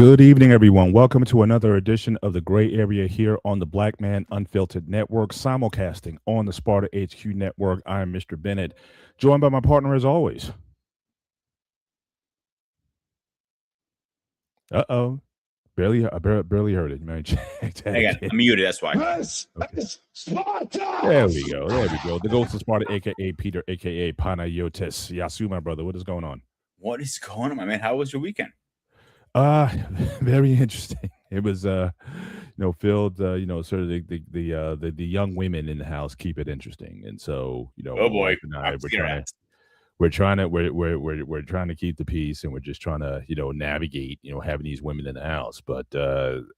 Good evening, everyone. Welcome to another edition of the Gray Area here on the Black Man Unfiltered Network, simulcasting on the Sparta HQ Network. I am Mr. Bennett, joined by my partner as always. Uh-oh. I barely heard it. Man, check that Hang on, again. I'm muted. That's why. This Okay. is Sparta! There we go. There we go. The ghost of Sparta, a.k.a. Peter, a.k.a. Panayotis. Yasu, my brother. What is going on? What is going on, my man? How was your weekend? Uh, very interesting. It was, filled, sort of the young women in the house keep it interesting. And so, Oh my boy, wife and I, I'm scared. we're trying to keep the peace, and we're just trying to navigate having these women in the house. But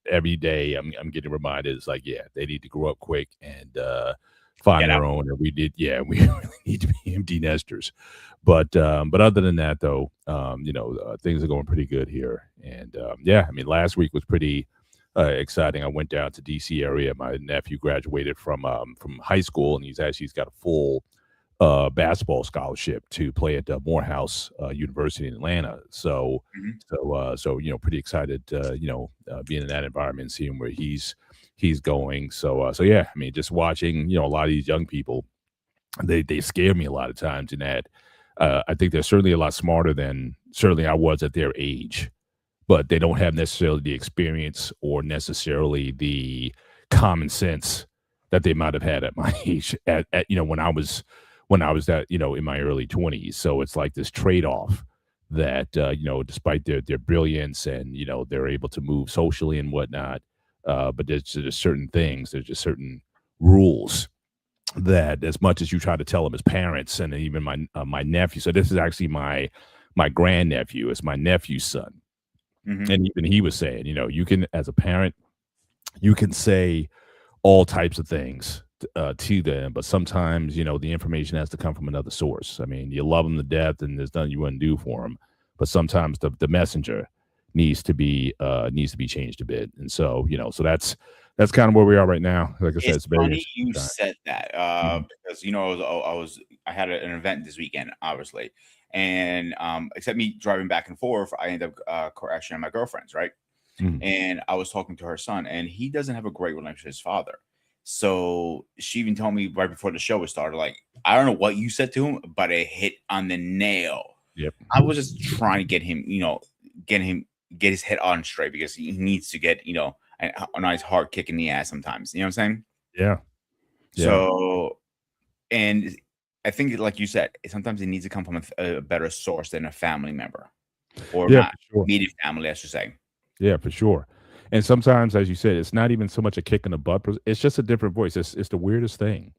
every day I'm getting reminded, it's like, yeah, they need to grow up quick and find Get out. their own. And we really need to be empty nesters. But other than that, though, things are going pretty good here. And yeah, I mean, last week was pretty exciting. I went down to DC area. My nephew graduated from high school, and he's got a full basketball scholarship to play at Morehouse University in Atlanta. So, Mhm. pretty excited, being in that environment, seeing where he's going. So yeah, I mean, just watching, a lot of these young people, they scare me a lot of times in that I think they're certainly a lot smarter than certainly I was at their age, but they don't have necessarily the experience or necessarily the common sense that they might have had at my age at when I was that in my early 20s. So it's like this trade-off that despite their brilliance and they're able to move socially and whatnot, but there's just certain things, there's just certain rules that, as much as you try to tell them as parents, and even my nephew. So this is actually my grandnephew. It's my nephew's son, Mhm. and even he was saying, you can, as a parent, you can say all types of things to them, but sometimes the information has to come from another source. I mean, you love them to death, and there's nothing you wouldn't do for them, but sometimes the messenger needs to be changed a bit. And so so that's kind of where we are right now. Like I said, It's it's very funny interesting you time. said that Mhm. because I had an event this weekend, obviously, and except me driving back and forth, I ended up crashing on my girlfriend's, right? Mhm. And I was talking to her son, and he doesn't have a great relationship with his father. So she even told me right before the show was started, like, I don't know what you said to him, but it hit on the nail. Yep. I was just trying to get him get his head on straight because he needs to get a nice hard kick in the ass sometimes. You know what I'm saying? Yeah. Yeah. So, and I think, like you said, sometimes it needs to come from a better source than a family member, or Yeah, not for sure. immediate family, I should say. Yeah, for sure. And sometimes, as you said, it's not even so much a kick in the butt. It's just a different voice. It's the weirdest thing.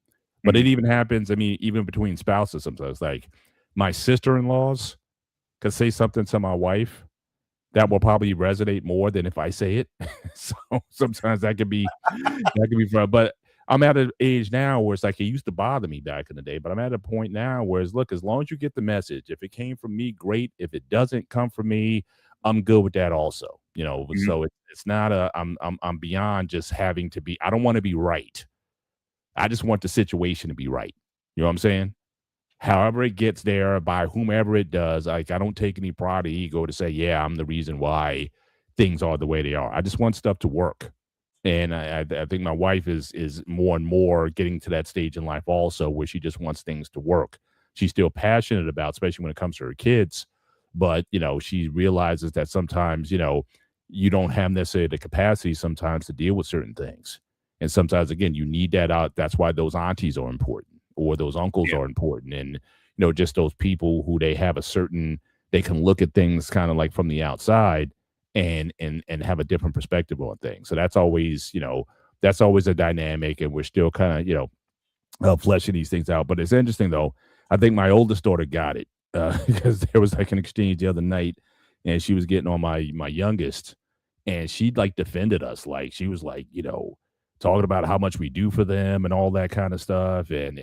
But it Mhm. even happens. I mean, even between spouses, sometimes. Like my sister-in-laws could say something to my wife that will probably resonate more than if I say it. So sometimes that can be fun. But I'm at an age now where it's like it used to bother me back in the day, but I'm at a point now where it's, look, as long as you get the message, if it came from me, great. If it doesn't come from me, I'm good with that also. Mhm. So it's not I'm beyond just having to be. I don't want to be right. I just want the situation to be right. You know what I'm saying? However it gets there by whomever it does, like, I don't take any pride or ego to say, yeah, I'm the reason why things are the way they are. I just want stuff to work. And I think my wife is more and more getting to that stage in life also, where she just wants things to work. She's still passionate about, especially when it comes to her kids, but she realizes that sometimes you don't have necessarily the capacity sometimes to deal with certain things, and sometimes, again, you need that out. That's why those aunties are important, or those uncles Yeah. are important, and just those people who they can look at things kind of like from the outside and have a different perspective on things. So that's always a dynamic, and we're still kind of fleshing these things out. But it's interesting, though. I think my oldest daughter got it because there was like an exchange the other night, and she was getting on my youngest, and she like defended us, like she was like talking about how much we do for them and all that kind of stuff, and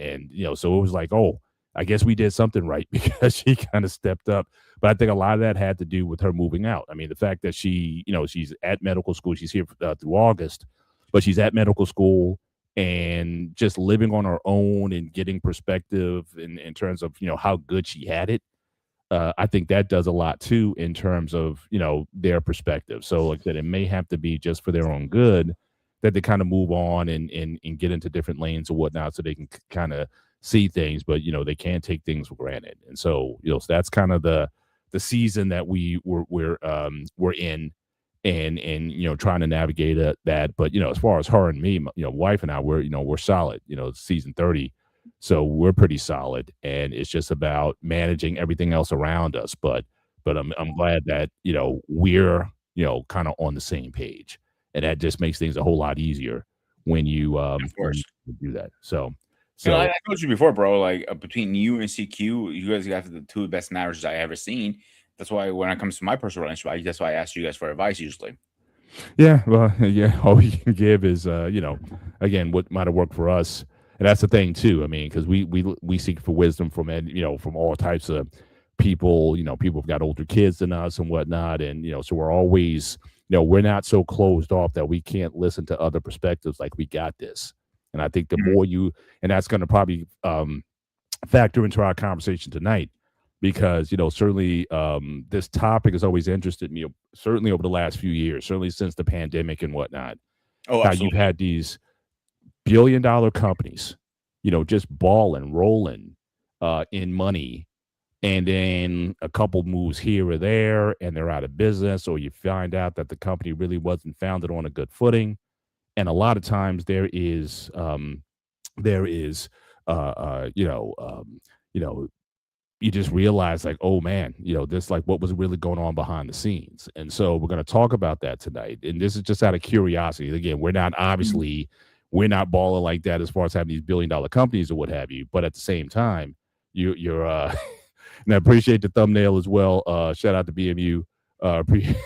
so it was like, oh, I guess we did something right because she kind of stepped up. But I think a lot of that had to do with her moving out. I mean, the fact that she's at medical school, she's here through August, but she's at medical school and just living on her own and getting perspective in terms of how good she had it. I think that does a lot too in terms of their perspective. So like I said, it may have to be just for their own good that they kind of move on and get into different lanes or whatnot, so they can kind of see things, but they can't take things for granted. And so so that's kind of the season that we're in, and trying to navigate that. But as far as her and me, wife and I, we're solid. Season 30, so we're pretty solid, and it's just about managing everything else around us. But I'm glad that we're kind of on the same page, and that just makes things a whole lot easier Of when you course. do that. So I so told you before, bro. Like between you and CQ, you guys got the two best marriages I ever seen. That's why when it comes to my personal relationship, that's why I ask you guys for advice usually. yeah, well, yeah, all we can give is, again, what might have worked for us, and that's the thing too. I mean, because we seek for wisdom from from all types of people. People have got older kids than us and whatnot, and so we're always, we're not so closed off that we can't listen to other perspectives. Like we got this, and I think the Mhm. more and that's going to probably factor into our conversation tonight, because certainly this topic has always interested me, certainly over the last few years, certainly since the pandemic and whatnot. Oh, How you've absolutely. had these billion-dollar companies just balling, rolling in money, and then a couple moves here or there and they're out of business, or you find out that the company really wasn't founded on a good footing. And a lot of times there is you know you just realize, like, oh man, this, like, what was really going on behind the scenes. And so we're going to talk about that tonight, and this is just out of curiosity. Again, we're not, Mhm. obviously, we're not balling like that as far as having these billion-dollar companies or what have you, but at the same time, you're and I appreciate the thumbnail as well. Shout out to BMU. Appreciate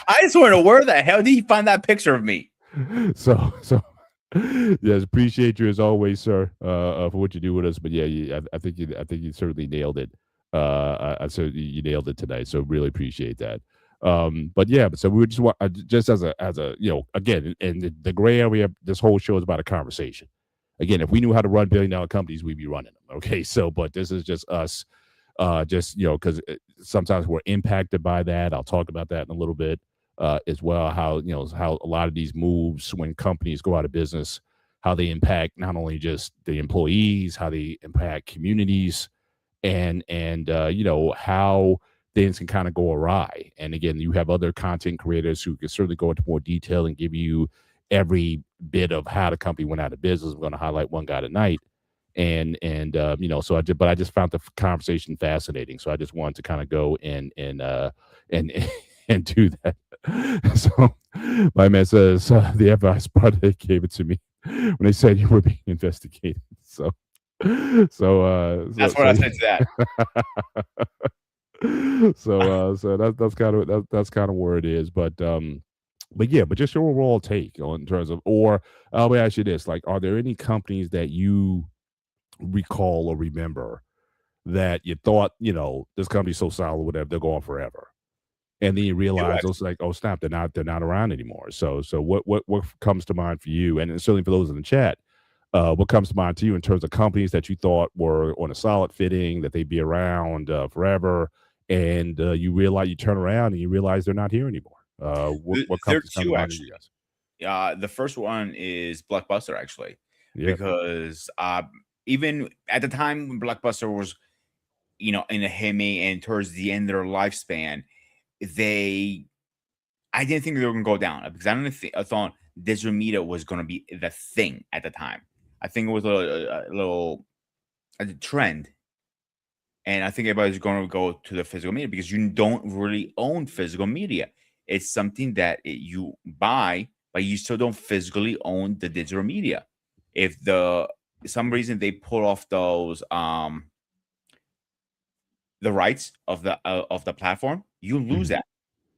I just want to know where the hell did he find that picture of me? so yes, appreciate you as always, sir, for what you do with us. But yeah, I think you certainly nailed it. I certainly, you nailed it tonight. So really appreciate that. But yeah, but so we just want, just as a again, and the gray area. This whole show is about a conversation. Again, if we knew how to run billion-dollar companies, we'd be running them. Okay, so but this is just us, just because sometimes we're impacted by that. I'll talk about that in a little bit, as well. How how a lot of these moves, when companies go out of business, how they impact not only just the employees, how they impact communities, and how things can kind of go awry. And again, you have other content creators who can certainly go into more detail and give you every bit of how the company went out of business. We're going to highlight one guy tonight, and so I just found the conversation fascinating, so I just wanted to kind of go and and do that. So my man says, the advice Sparta gave it to me when they said you were being investigated. So so That's what I said to that. so that's kind of that's kind of where it is. But yeah, but just your overall take on, in terms of, or let me ask you this: like, are there any companies that you recall or remember that you thought, this company's so solid, whatever, they're going forever, and then you Do realize, it's like, oh snap, they're not around anymore. So what comes to mind for you, and certainly for those in the chat, what comes to mind to you in terms of companies that you thought were on a solid fitting, that they'd be around forever, and you turn around and you realize they're not here anymore. What There are companies come to two mind to you actually. guys? The first one is Blockbuster actually, Yeah, because even at the time when Blockbuster was in a Hemi and towards the end of their lifespan, they I didn't think they were gonna go down because I thought digital media was gonna be the thing at the time. I think it was a trend, and I think everybody's gonna go to the physical media because you don't really own physical media. It's something that you buy, but you still don't physically own the digital media. If some reason they pull off those the rights of the platform, you lose mhm, that.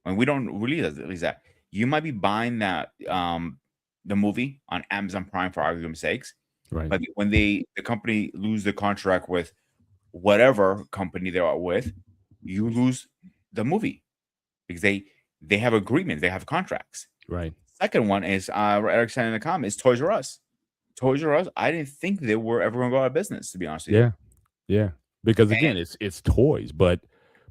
And we don't release that. You might be buying that the movie on Amazon Prime for argument's sakes, right, but when the company lose the contract with whatever company they are with, you lose the movie because they have agreements, they have contracts. right. Second one is Eric said in the comments, Toys R Us. Toys R Us, I didn't think they were ever going to go out of business, to be honest with you. Yeah, yeah. Because again, it's toys,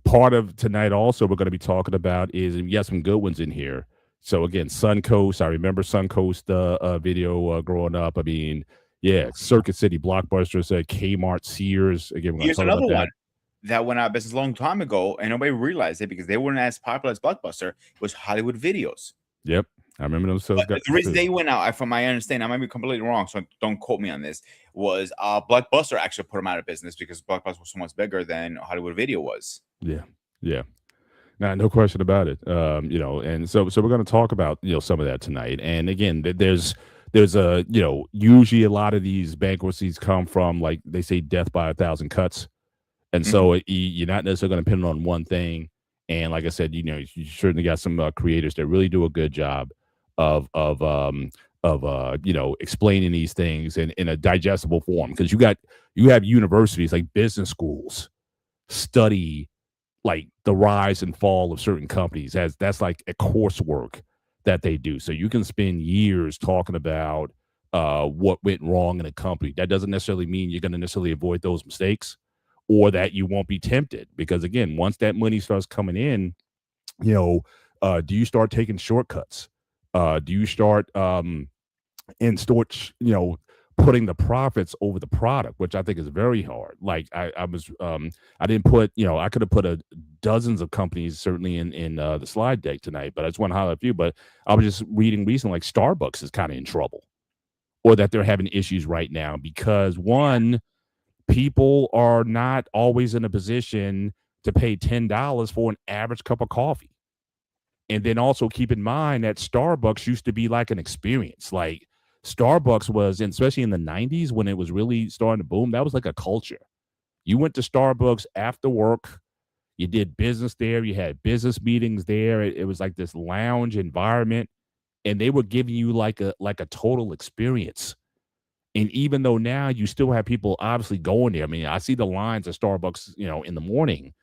part of tonight also we're going to be talking about is, and we got some good ones in here. So again, Suncoast. I remember Suncoast video growing up. I mean, yeah, Circuit City, Blockbuster, said Kmart, Sears. Again, we're going to Here's talk about another that. one that went out of business a long time ago, and nobody realized it because they weren't as popular as Blockbuster. It was Hollywood Videos. Yep, I remember those But guys the reason too. they went out, from my understanding, I might be completely wrong, so don't quote me on this, was Blockbuster actually put them out of business because Blockbuster was so much bigger than Hollywood Video was. Yeah, yeah. No question about it. And so we're going to talk about some of that tonight. And again, there's a usually a lot of these bankruptcies come from, like they say, death by a thousand cuts. And Mhm. so you're not necessarily going to pin it on one thing. And like I said, you certainly got some creators that really do a good job of explaining these things in a digestible form, because you have universities like business schools study like the rise and fall of certain companies, as that's like a coursework that they do. So you can spend years talking about what went wrong in a company. That doesn't necessarily mean you're going to necessarily avoid those mistakes, or that you won't be tempted, because again, once that money starts coming in, do you start taking shortcuts? Do you start and start putting the profits over the product, which I think is very hard. Like I didn't put, I could have put a dozens of companies certainly in the slide deck tonight, but I just want to highlight a few. But I was just reading recently, like Starbucks is kind of in trouble, or that they're having issues right now because, one, people are not always in a position to pay $10 for an average cup of coffee. And then also keep in mind that Starbucks used to be like an experience. Like Starbucks was, and especially in the 90s when it was really starting to boom, that was like a culture. You went to Starbucks after work, you did business there, you had business meetings there. It was like this lounge environment, and they were giving you like a total experience. And even though now you still have people obviously going there, I mean, I see the lines at Starbucks, in the morning,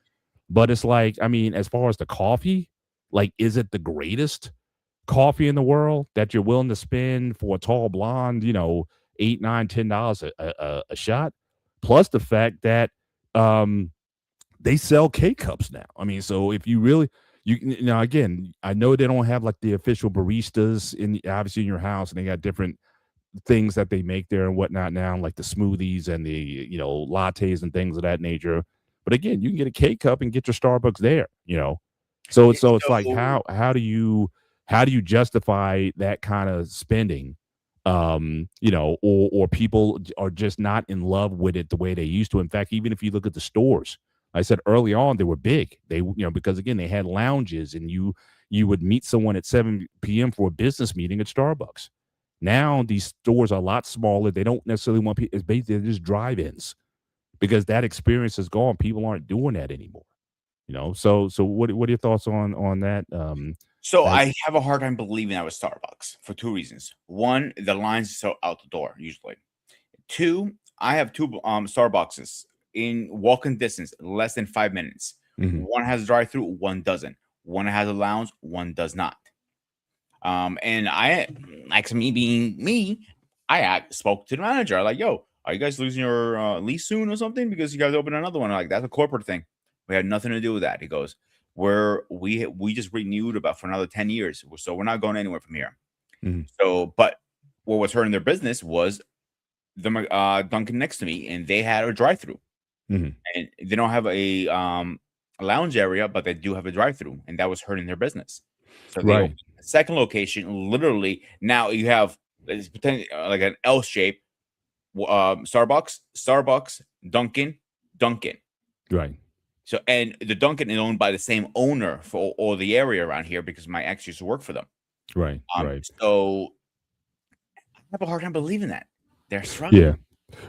but it's like, I mean, as far as the coffee, like, is it the greatest coffee in the world that you're willing to spend for a tall blonde, $8, $9, $10 a shot? Plus the fact that um, they sell K cups now. I mean, so if you really, now again, I know they don't have like the official baristas in obviously in your house, and they got different things that they make there and whatnot now, like the smoothies and the lattes and things of that nature. But again, you can get a K cup and get your Starbucks there. So it's like So how do you justify that kind of spending? Or people are just not in love with it the way they used to. In fact, even if you look at the stores, I said early on they were big. They because again they had lounges, and you would meet someone at 7 p.m. for a business meeting at Starbucks. Now these stores are a lot smaller. They don't necessarily want people. It's basically they're just drive-ins, because that experience is gone. People aren't doing that anymore. So what are your thoughts on that? So I, I have a hard time believing that was Starbucks for two reasons. One, the lines are so out the door usually. Two, I have two Starbucks in walking distance, less than 5 minutes. mhm. One has a drive-through, one doesn't. One has a lounge, one does not. And I, like me being me, spoke to the manager like, "Yo, are you guys losing your lease soon or something? Because you guys open another one." I'm like, that's a corporate thing. We had nothing to do with that. He goes, we just renewed about for another 10 years, so we're not going anywhere from here. Mhm. So, but what was hurting their business was the Dunkin' next to me, and they had a drive-through, Mhm. and they don't have a lounge area, but they do have a drive-through, and that was hurting their business. So they Right. opened a second location. Literally, now you have it's potentially like an L shape. Starbucks, Dunkin', Dunkin'. Right. So, and the Dunkin' is owned by the same owner for all the area around here because my ex used to work for them. Right. Right. So I have a hard time believing that they're struggling. Yeah.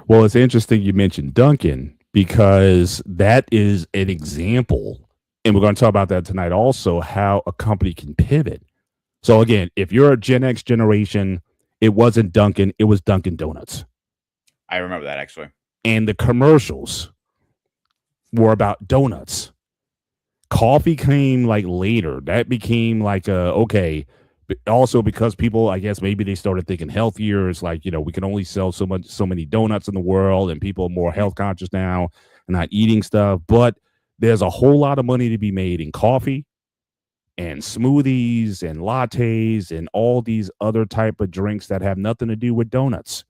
Well, it's interesting you mentioned Duncan, because that is an example, and we're going to talk about that tonight also, how a company can pivot. So again, if you're a Gen X generation, it wasn't Dunkin', it was Dunkin' Donuts. I remember that actually. And the commercials were about donuts. Coffee came like later. That became like okay. Also because people, I guess maybe they started thinking healthier. It's like, we can only sell so many donuts in the world, and people are more Mhm. health conscious now and not eating stuff. But there's a whole lot of money to be made in coffee and smoothies and lattes and all these other type of drinks that have nothing to do with donuts.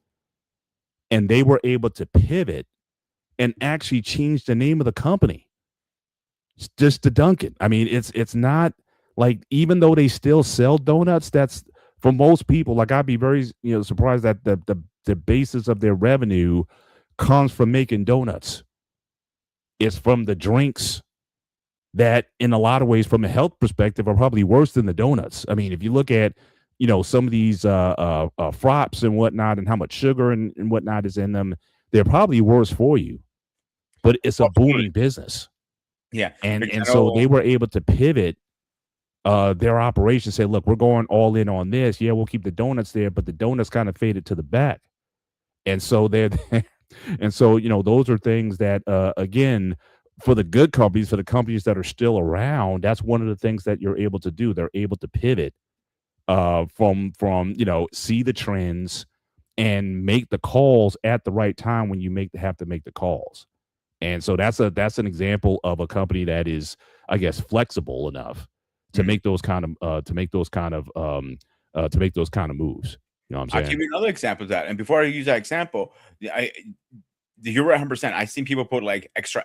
And they were able to pivot and actually change the name of the company just to Dunkin'. I mean, it's not like, even though they still sell donuts, that's for most people. Like, I'd be very surprised that the basis of their revenue comes from making donuts. It's from the drinks that, in a lot of ways, from a health perspective, are probably worse than the donuts. I mean, if you look at some of these frops and whatnot, and how much sugar and whatnot is in them, they're probably worse for you. But it's a Absolutely. booming business. Yeah, And because and I so know they were able to pivot their operation, say, look, we're going all in on this. Yeah, we'll keep the donuts there, but the donuts kind of faded to the back. And so they're and so those are things that, again, for the good companies, for the companies that are still around, that's one of the things that you're able to do. They're able to pivot from see the trends and make the calls at the right time when you have to make the calls. And so that's an example of a company that is, I guess, flexible enough to Mhm. make those kind of to make those kind of moves. You know what I'm I'll give saying? you another example of that. And before I use that example, I you're right 100%. I've seen people put like extra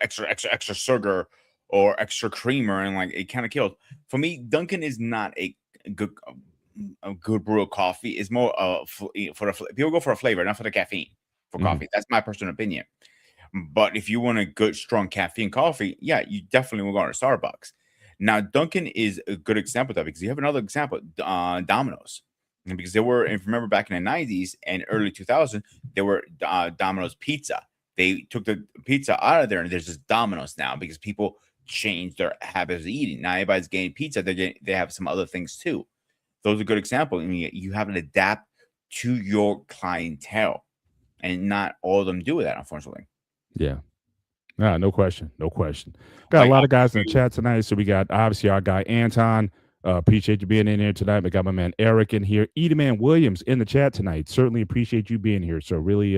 sugar or extra creamer, and like it kind of kills. For me, Dunkin' is not good a good brew of coffee. It's more people go for a flavor, not for the caffeine for Hmm. coffee. That's my personal opinion. But if you want a good, strong caffeine coffee, yeah, you definitely will go to Starbucks. Now, Dunkin' is a good example of that, because you have another example, Domino's. And because they were, if you remember back in the 90s and early 2000s, there were Domino's Pizza. They took the pizza out of there, and there's just Domino's now, because people changed their habits of eating. Now everybody's getting pizza. They have some other things too. Those are a good example. I mean, you have to adapt to your clientele, and not all of them do that, unfortunately. Yeah. Nah, no question. No question. Got a Like, lot I'll of guys in the give you chat tonight. So we got, obviously, our guy Anton. Appreciate you being in here tonight. We got my man Eric in here. Man Williams in the chat tonight. Certainly appreciate you being here. So really,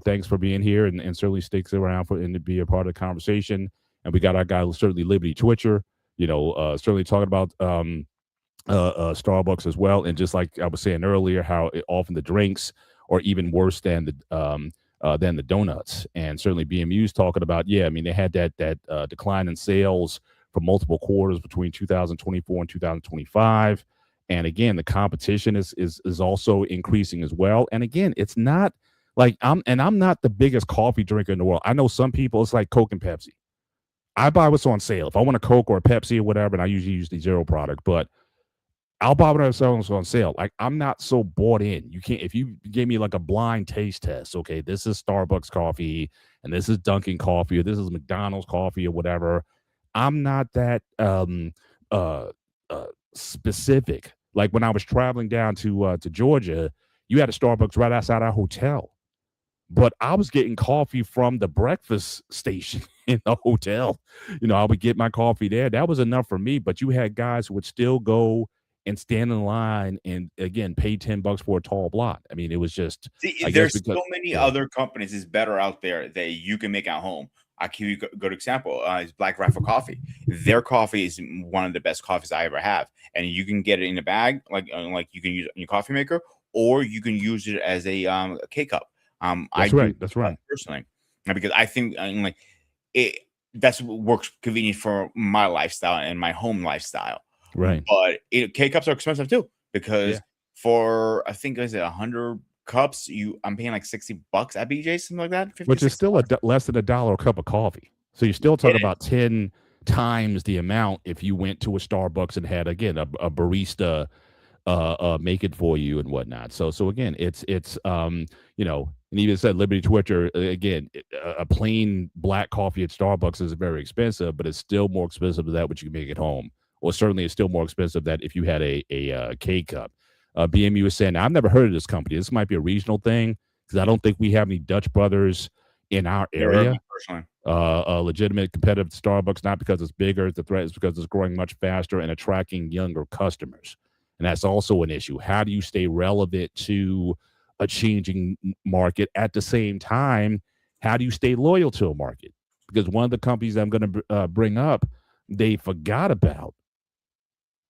thanks for being here, and certainly sticks around and to be a part of the conversation. And we got our guy, certainly Liberty Twitcher. Certainly talking about Starbucks as well. And just like I was saying earlier, how often the drinks are even worse than the donuts. And certainly BMU's talking about, yeah, I mean, they had that decline in sales for multiple quarters between 2024 and 2025. And again, the competition is also increasing as well. And again, it's not like I'm not the biggest coffee drinker in the world. I know some people, it's like Coke and Pepsi. I buy what's on sale. If I want a Coke or a Pepsi or whatever, and I usually use the zero product, but I'll buy whatever sells on sale. Like, I'm not so bought in. You can't, if you gave me like a blind taste test, okay, this is Starbucks coffee and this is Dunkin' coffee or this is McDonald's coffee or whatever. I'm not that uh specific. Like, when I was traveling down to Georgia, you had a Starbucks right outside our hotel. But I was getting coffee from the breakfast station in the hotel. I would get my coffee there. That was enough for me. But you had guys who would still go and stand in line and, again, pay $10 for a tall block. I mean, it was just, See, I guess, there's because so many yeah, other companies is better out there that you can make at home. I give you a good example. Is Black Rifle Coffee. Their coffee is one of the best coffees I ever have, and you can get it in a bag, like you can use it in your coffee maker, or you can use it as a K cup. I that's do right. That's that right. personally, because I think like it. That's what works convenient for my lifestyle and my home lifestyle. Right. But K cups are expensive too, Yeah. because for I think is it 100 cups, I'm paying like $60 at BJ's, something like that, 50, Which is still $60. less than $1 a cup of coffee. So you're still It talking is. about 10 times the amount if you went to a Starbucks and had, again, a barista make it for you and whatnot. So again, and even said Liberty Twitcher, again, a plain black coffee at Starbucks is very expensive, but it's still more expensive than that which you can make at home. Or certainly it's still more expensive that if you had a K cup. BMU is saying, I've never heard of this company. This might be a regional thing, because I don't think we have any Dutch brothers in our Never heard of area. it personally. A legitimate competitive to Starbucks, not because it's bigger. The threat is because it's growing much faster and attracting younger customers. And that's also an issue. How do you stay relevant to a changing market? At the same time, how do you stay loyal to a market? because one of the companies I'm going to bring up, they forgot about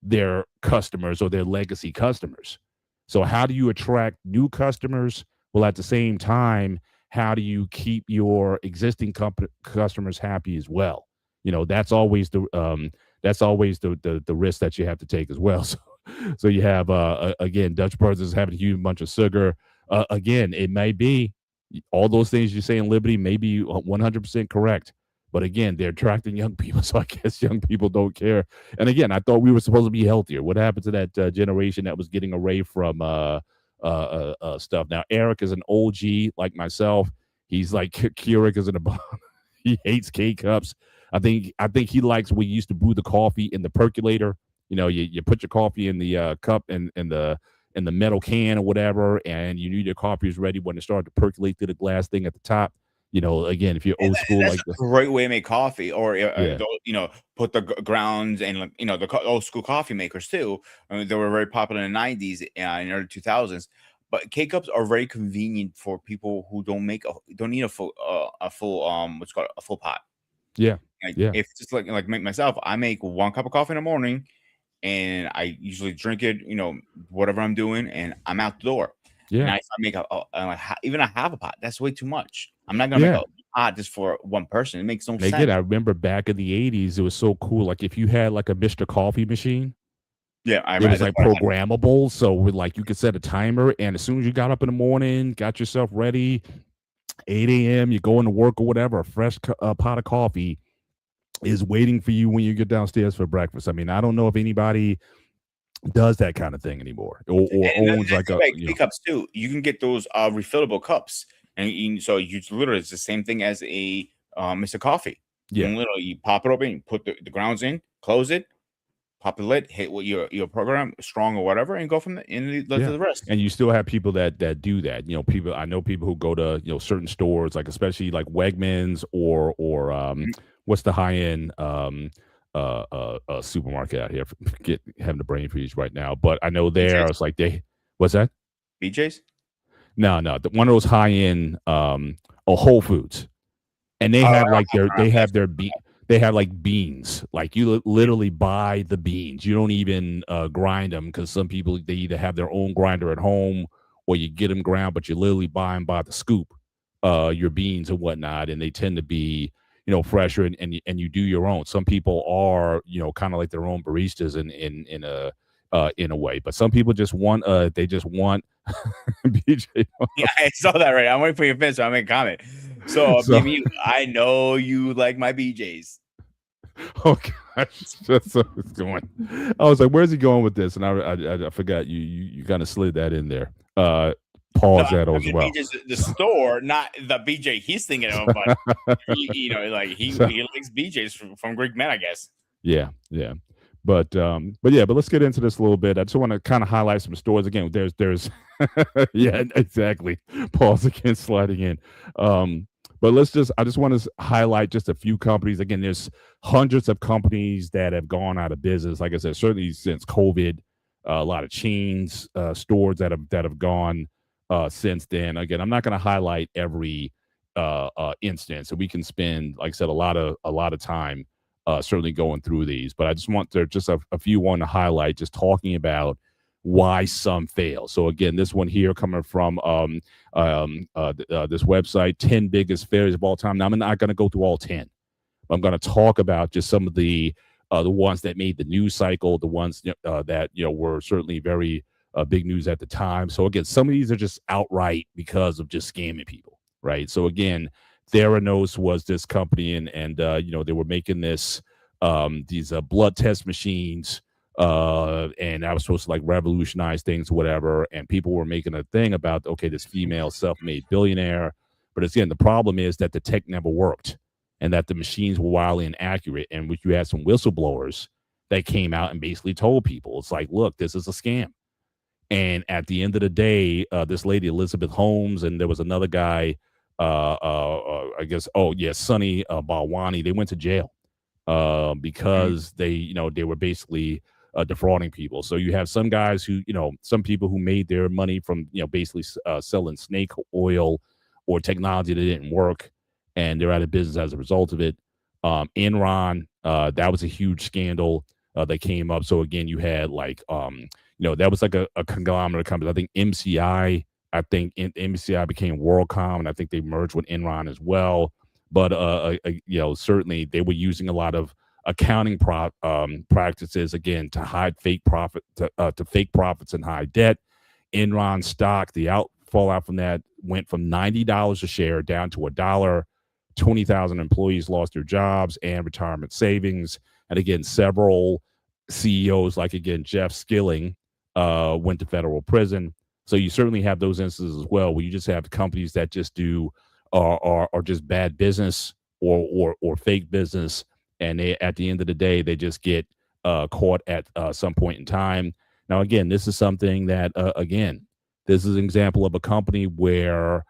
their customers or their legacy customers. So how do you attract new customers? Well, at the same time, how do you keep your existing customers happy as well? That's always the risk that you have to take as well. So you have again, Dutch Brothers having a huge bunch of sugar. Again, it may be all those things you say in Liberty may be 100% correct. But again, they're attracting young people, so I guess young people don't care. And again, I thought we were supposed to be healthier. What happened to that generation that was getting away from stuff? Now, Eric is an OG like myself. He's like Keurig is in a he hates K cups. I think he likes we used to brew the coffee in the percolator. You put your coffee in the cup and the metal can or whatever, and you knew your coffee was ready when it started to percolate through the glass thing at the top. Again, if you're And old school that's like a the great way to make coffee, or yeah, put the grounds and like the old school coffee makers too. I mean, they were very popular in the '90s and early 2000s. But K cups are very convenient for people who don't need a full what's called a full pot. yeah, Like yeah, if just like make myself, I make 1 cup of coffee in the morning, and I usually drink it, whatever I'm doing, and I'm out the door. yeah, Now, if I make even a half a pot, that's way too much. I'm not gonna make yeah. a pot just for one person. It makes no And again, sense. I remember back in the '80s, it was so cool. Like if you had like a Mr. Coffee machine, Yeah, it was that's like what I had. programmable. So like you could set a timer, and as soon as you got up in the morning, got yourself ready, 8 a.m., you're going to work or whatever, a fresh pot of coffee is waiting for you when you get downstairs for breakfast. I mean, I don't know if anybody does that kind of thing anymore, or And then owns that's like a like K cups too. You can get those refillable cups, and so you literally it's the same thing as a Mr. Coffee. You yeah, can literally you pop it open, you put the grounds in, close it, pop the lid, hit what your program strong or whatever, and go from the and let yeah. to the rest. And you still have people that do that. People I know people who go to certain stores, like especially like Wegmans or Mhm. what's the high end supermarket out here? Get having the brain freeze right now, but I know there BJ's, it's like what's that? BJ's. No, one of those high end Whole Foods. And they Oh, have like I don't mess with they have like beans. Like you literally buy the beans. You don't even grind them because some people they either have their own grinder at home or you get them ground, but you literally buy them by the scoop, your beans and whatnot, and they tend to be fresher and you do your own. Some people are kind of like their own baristas in a way, but some people just want they just want BJ. Yeah, I saw that right. I'm waiting for your finish, so I make a comment. So So maybe I know you like my BJ's. oh gosh, that's so it's going. I was like, "Where's he going with this?" And I forgot you kind of slid that in there. No, Pause that I as mean well. BJ's the store, not the BJ he's thinking of, but like So, he likes BJ's from Greek Men, I guess. yeah, yeah. But yeah, but let's get into this a little bit. I just want to kind of highlight some stores again. There's yeah, exactly. Pause again, sliding in. But I just want to highlight just a few companies. Again, there's hundreds of companies that have gone out of business. Like I said, certainly since COVID, a lot of chains, stores that have gone since then. Again, I'm not going to highlight every instance, so we can spend, like I said, a lot of time certainly going through these. But I just want to just a few one to highlight, just talking about why some fail. So again, this one here coming from this website, 10 biggest failures of all time. Now I'm not going to go through all 10. I'm going to talk about just some of the ones that made the news cycle, the ones that were certainly very big news at the time. So again, some of these are just outright because of just scamming people, right? So again, Theranos was this company, and they were making these blood test machines, and I was supposed to like revolutionize things, whatever. And people were making a thing about, okay, this female self-made billionaire. But again, the problem is that the tech never worked and that the machines were wildly inaccurate. And which you had some whistleblowers that came out and basically told people, it's like, look, this is a scam. And at the end of the day, this lady, Elizabeth Holmes, and there was another guy, I guess, oh, yeah, Sonny Balwani, they went to jail Mhm. because they were basically defrauding people. So you have some guys who, some people who made their money from, basically selling snake oil or technology that didn't work. and they're out of business as a result of it. Enron, that was a huge scandal that came up. So again, you had like that was like a conglomerate of companies. I think MCI, MCI became WorldCom, and I think they merged with Enron as well. But certainly they were using a lot of accounting practices again to hide fake profit to fake profits and hide debt. Enron stock, the fallout from that went from $90 a share down to $1. 20,000 employees lost their jobs and retirement savings. And again, several CEOs, like again, Jeff Skilling, went to federal prison. So you certainly have those instances as well, where you just have companies that just do are just bad business or fake business, and they, at the end of the day, they just get caught at some point in time. Now, again, this is something that this is an example of a company where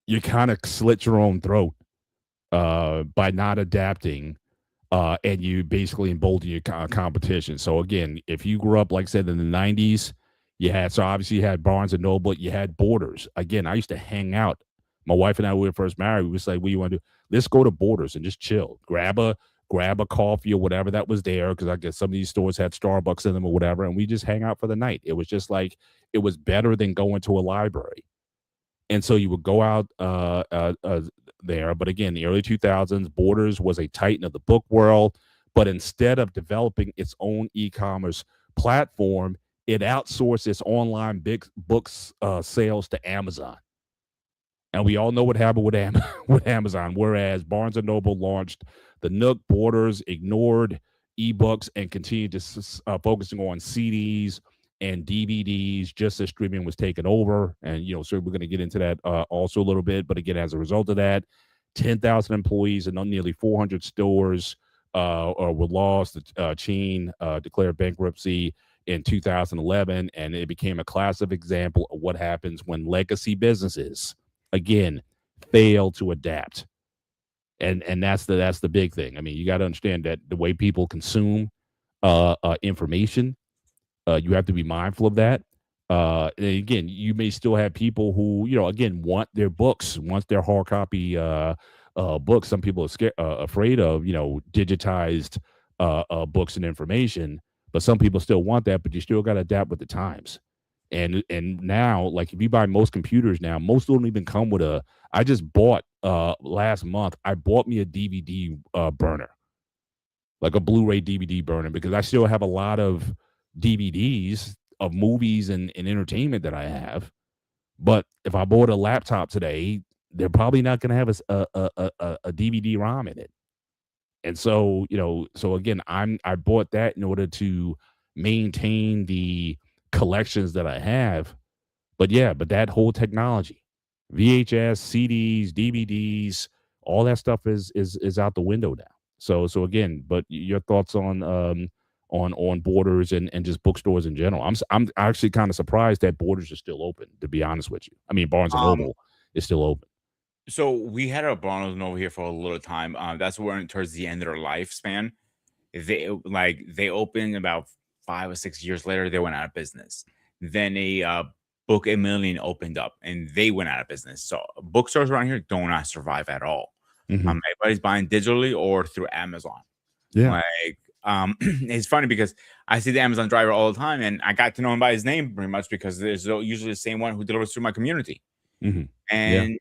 you kind of slit your own throat by not adapting, and you basically embolden your competition. So again, if you grew up, like I said, in the '90s, obviously you had Barnes and Noble, you had Borders. Again, I used to hang out. My wife and I, when we were first married, we was like, "What do you want to do? Let's go to Borders and just chill, grab a coffee or whatever that was there, because I guess some of these stores had Starbucks in them or whatever, and we just hang out for the night." It was just like it was better than going to a library. And so you would go out there. But again, the early 2000s, Borders was a titan of the book world. But instead of developing its own e-commerce platform, it outsourced its online big books sales to Amazon. And we all know what happened with Amazon. Whereas Barnes and Noble launched the Nook, Borders ignored ebooks and continued to focusing on CDs and DVDs, just as streaming was taken over. And, so we're going to get into that also a little bit. But again, as a result of that, 10,000 employees and nearly 400 stores were lost. The chain declared bankruptcy in 2011, and it became a classic example of what happens when legacy businesses, again, fail to adapt. And that's the big thing. I mean, you got to understand that the way people consume information, you have to be mindful of that. And again, you may still have people who, again, want their books, want their hard copy books. Some people are afraid of, digitized books and information, but some people still want that. But you still got to adapt with the times. And now, like if you buy most computers now, most don't even come with a. I just bought last month. I bought me a DVD burner, like a Blu-ray DVD burner, because I still have a lot of DVDs of movies and entertainment that I have. But if I bought a laptop today, they're probably not going to have a DVD ROM in it. And so, so again, I bought that in order to maintain the collections that I have. But that whole technology, VHS, CDs, DVDs, all that stuff is out the window now. So again, but your thoughts on Borders and just bookstores in general? I'm actually kind of surprised that Borders is still open, to be honest with you. I mean, Barnes and Noble is still open. So we had a Barnes and Noble here for a little time. That's when towards the end of their lifespan, they opened about 5 or 6 years later. They went out of business. Then a Book a Million opened up, and they went out of business. So bookstores around here do not survive at all. Everybody's buying digitally or through Amazon. Yeah. It's funny because I see the Amazon driver all the time, and I got to know him by his name pretty much because there's usually the same one who delivers through my community. And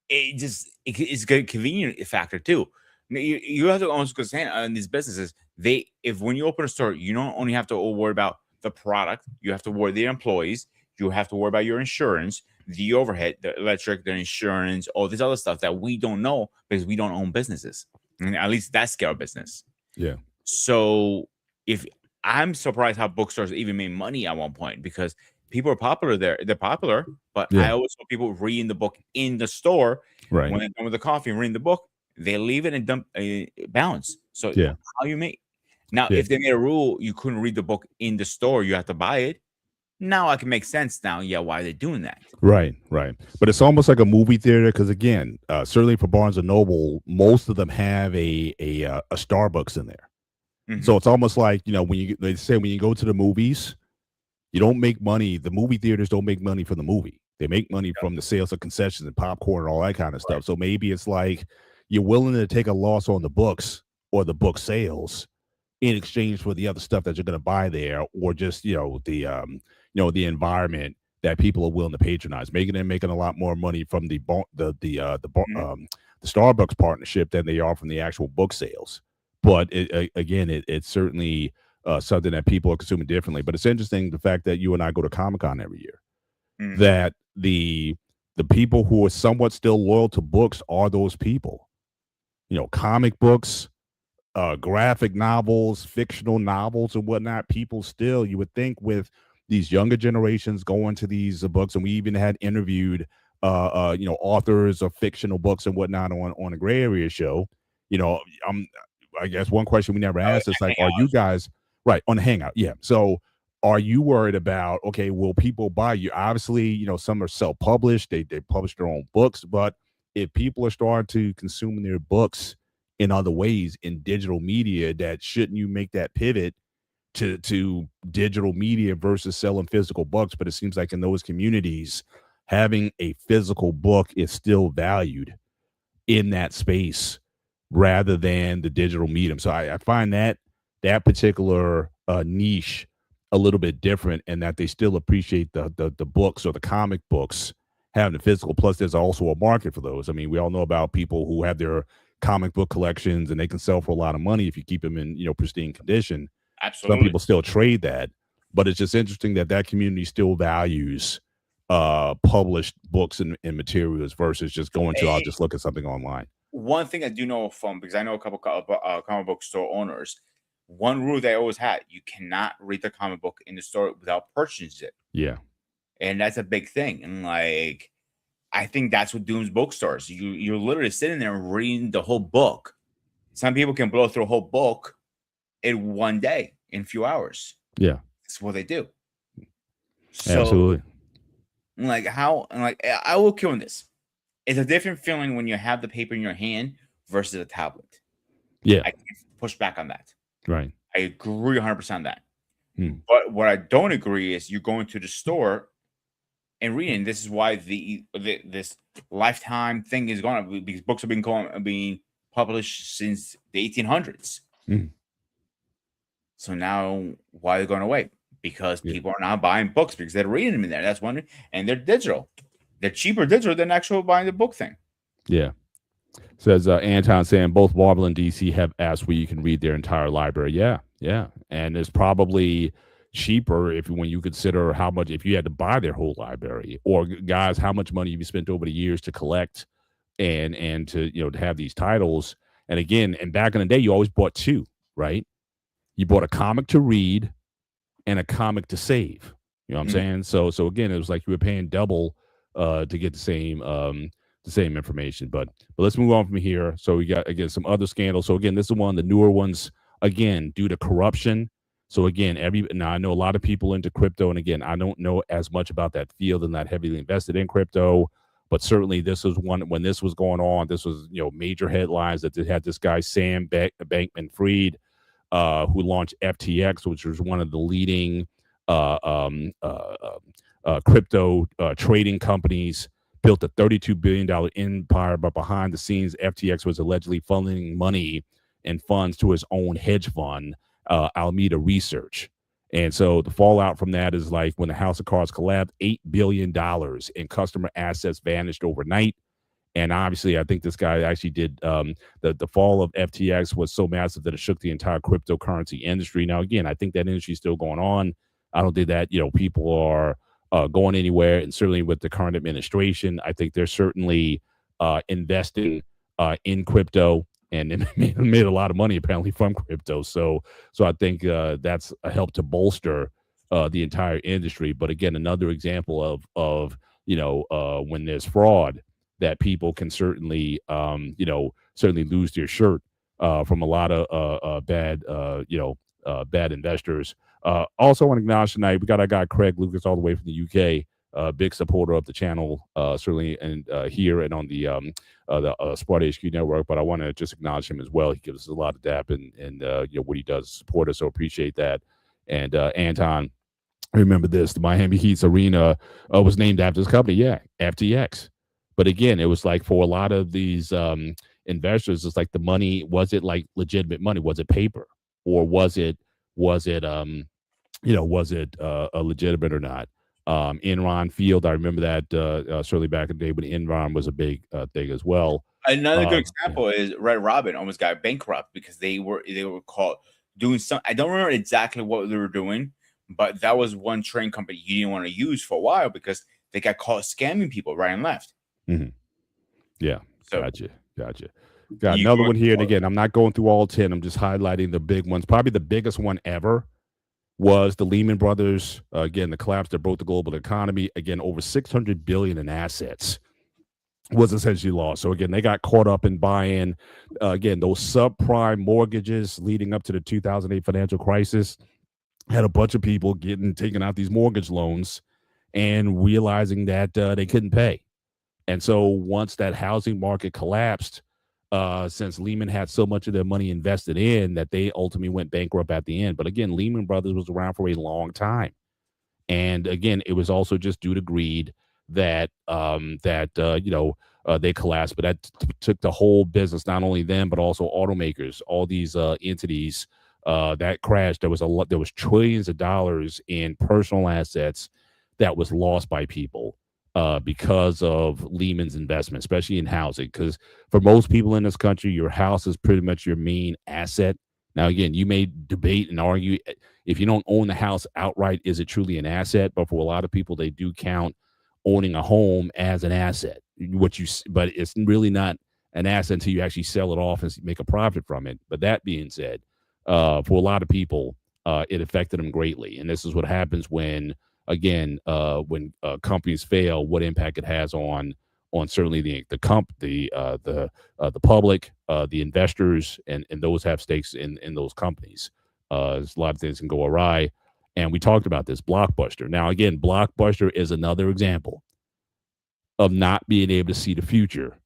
it's a good convenient factor too. You have to almost understand in these businesses, if when you open a store, you don't only have to worry about the product, you have to worry the employees, you have to worry about your insurance, the overhead, the electric, the insurance, all this other stuff that we don't know because we don't own businesses. And at least that scale business. Yeah. So if I'm surprised how bookstores even made money at one point, because people are popular there. They're popular, but I always saw people reading the book in the store. Right. When they're done with the coffee and reading the book, they leave it and dump a balance. So how you make now, if they made a rule you couldn't read the book in the store, you have to buy it. Now I can make sense now. Yeah, why are they doing that? Right. But it's almost like a movie theater because again, certainly for Barnes and Noble, most of them have a Starbucks in there. So it's almost like when you go to the movies, You don't make money. The movie theaters don't make money from the movie. They make money from the sales of concessions and popcorn and all that kind of Right. stuff. So maybe it's like you're willing to take a loss on the books or the book sales in exchange for the other stuff that you're going to buy there, or just the environment that people are willing to patronize, making a lot more money from Mhm. the Starbucks partnership than they are from the actual book sales. But again, it's certainly something that people are consuming differently. But it's interesting the fact that you and I go to Comic Con every year, Mhm. that the people who are somewhat still loyal to books are those people. Comic books, graphic novels, fictional novels, and whatnot. People still, you would think, with these younger generations going to these books, and we even had interviewed, authors of fictional books and whatnot on a Gray Area show. You know, um, I guess one question we never Oh, asked is like, are you hangouts. guys right on the Hangout? Yeah. So, are you worried about, okay, will people buy you? Obviously, some are self-published; they publish their own books, but if people are starting to consume their books in other ways in digital media, that shouldn't you make that pivot to digital media versus selling physical books? But it seems like in those communities, having a physical book is still valued in that space rather than the digital medium. So I find that particular niche a little bit different, and that they still appreciate the books or the comic books having the physical. Plus, there's also a market for those. I mean, we all know about people who have their comic book collections, and they can sell for a lot of money if you keep them in pristine condition. Some Absolutely. people still trade that, but it's just interesting that that community still values published books and materials versus just going to, I'll Eh, just look at something online. One thing I do know from, because I know a couple comic book store owners, one rule they always had: you cannot read the comic book in the store without purchasing it, Yeah. and that's a big thing. And like, I think that's what dooms bookstores. You're literally sitting there reading the whole book. Some people can blow through a whole book in one day, in a few hours. Yeah. That's what they do. So, Absolutely. like, how, and like, I will kill on this. It's a different feeling when you have the paper in your hand versus a tablet. Yeah. I can push back on that. Right. I agree 100% on that. Hmm. But what I don't agree is you going to the store and reading. This is why this lifetime thing is going on, because books have being published since the 1800s. Hmm. So now, why are they going away? Because Yeah. people are now buying books because they're reading them in there. That's one, and they're digital. They're cheaper digital than actual buying the book thing. Yeah. Says Anton, saying both Marvel and DC have apps where you can read their entire library. Yeah, yeah, and it's probably cheaper if when you consider how much, if you had to buy their whole library, or guys, how much money you spent over the years to collect and to to have these titles. And again, and back in the day, you always bought two, right? You bought a comic to read and a comic to save. You know what I'm Mhm. saying? So again, it was like you were paying double to get the same information. But let's move on from here. So we got again some other scandals. So again, this is one of the newer ones. Again, due to corruption. So again, every now I know a lot of people into crypto, and again, I don't know as much about that field and not heavily invested in crypto. But certainly, this was one when this was going on. This was major headlines that they had this guy Sam Bankman-Fried, who launched FTX, which was one of the leading uh, um, uh, um, crypto trading companies. Built a $32 billion empire, but behind the scenes, FTX was allegedly funneling money and funds to his own hedge fund, Alameda Research. And so the fallout from that is like when the House of Cards collapsed, $8 billion in customer assets vanished overnight. And obviously, I think this guy actually did the fall of FTX was so massive that it shook the entire cryptocurrency industry. Now, again, I think that industry is still going on. I don't think that people are going anywhere. And certainly with the current administration, I think they're certainly investing in crypto, and made a lot of money apparently from crypto. So I think that's a help to bolster the entire industry. But again, another example of when there's fraud, that people can certainly certainly lose their shirt from a lot of bad investors. Also, I want to acknowledge tonight we got our guy Craig Lucas all the way from the UK. Big supporter of the channel, certainly, and here and on the Sparta HQ network. But I want to just acknowledge him as well. He gives us a lot of dap and what he does to support us. So appreciate that. And Anton, remember this: the Miami Heat's arena was named after this company. Yeah, FTX. But again, it was like for a lot of these investors, it's like the money, was it like legitimate money? Was it paper, or was it a legitimate or not? Enron Field, I remember that certainly back in the day when Enron was a big thing as well. Another good Yeah. example is Red Robin almost got bankrupt because they were caught doing some. I don't remember exactly what they were doing, but that was one train company you didn't want to use for a while because they got caught scamming people right and left. Mhm. Yeah, So gotcha, gotcha. Got you another one here, and again, I'm not going through all 10. I'm just highlighting the big ones. Probably the biggest one ever was the Lehman Brothers. Again, the collapse that broke the global economy. Again, over 600 billion in assets was essentially lost. So again, they got caught up in buying again those subprime mortgages leading up to the 2008 financial crisis. Had a bunch of people getting taking out these mortgage loans and realizing that they couldn't pay. And so once that housing market collapsed, since Lehman had so much of their money invested in that they ultimately went bankrupt at the end. But again, Lehman Brothers was around for a long time. And again, it was also just due to greed that they collapsed. But that took the whole business, not only them but also automakers, all these entities that crashed. There was a lot. There was trillions of dollars in personal assets that was lost by people because of Lehman's investment, especially in housing. Because for most people in this country, your house is pretty much your main asset. Now, again, you may debate and argue if you don't own the house outright, is it truly an asset? But for a lot of people, they do count owning a home as an asset. But it's really not an asset until you actually sell it off and make a profit from it. But that being said, for a lot of people, it affected them greatly. And this is what happens when, again, when companies fail, what impact it has on certainly the public, the investors, and those have stakes in those companies. There's a lot of things can go awry. And we talked about this Blockbuster. Now, again, Blockbuster is another example of not being able to see the future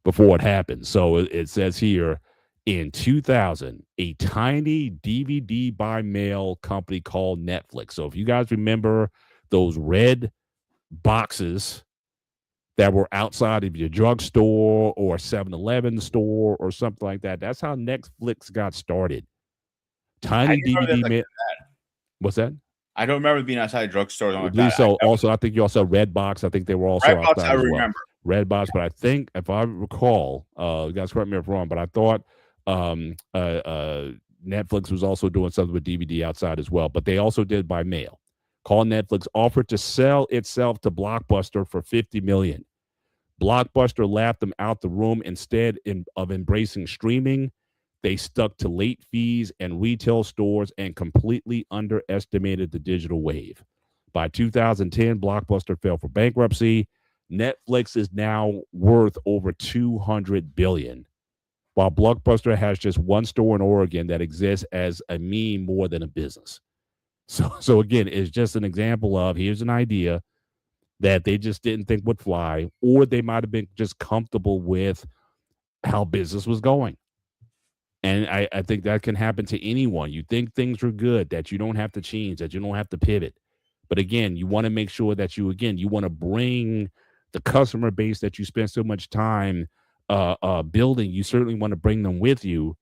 before it happens. So it says here in 2000, a tiny DVD by mail company called Netflix. So if you guys remember those red boxes that were outside of your drugstore or 7-Eleven store or something like that, that's how Netflix got started. I Tiny didn't remember that DVD like mail. that. What's that? I don't remember being outside drugstores I like believe that. so. Also, I think you also Redbox. I think they were also Redbox, I outside as well. remember. Redbox, but I think if I recall, you guys correct me if I'm wrong, but I thought um, uh, uh, Netflix was also doing something with DVD outside as well. But they also did by mail. Call Netflix offered to sell itself to Blockbuster for 50 million. Blockbuster laughed them out the room. Instead of embracing streaming, they stuck to late fees and retail stores and completely underestimated the digital wave. By 2010, Blockbuster fell for bankruptcy. Netflix is now worth over 200 billion, while Blockbuster has just one store in Oregon that exists as a meme more than a business. So again, it's just an example of here's an idea that they just didn't think would fly, or they might have been just comfortable with how business was going. And I think that can happen to anyone. You think things are good, that you don't have to change, that you don't have to pivot. But again, you want to make sure that you want to bring the customer base that you spend so much time building. You certainly want to bring them with you,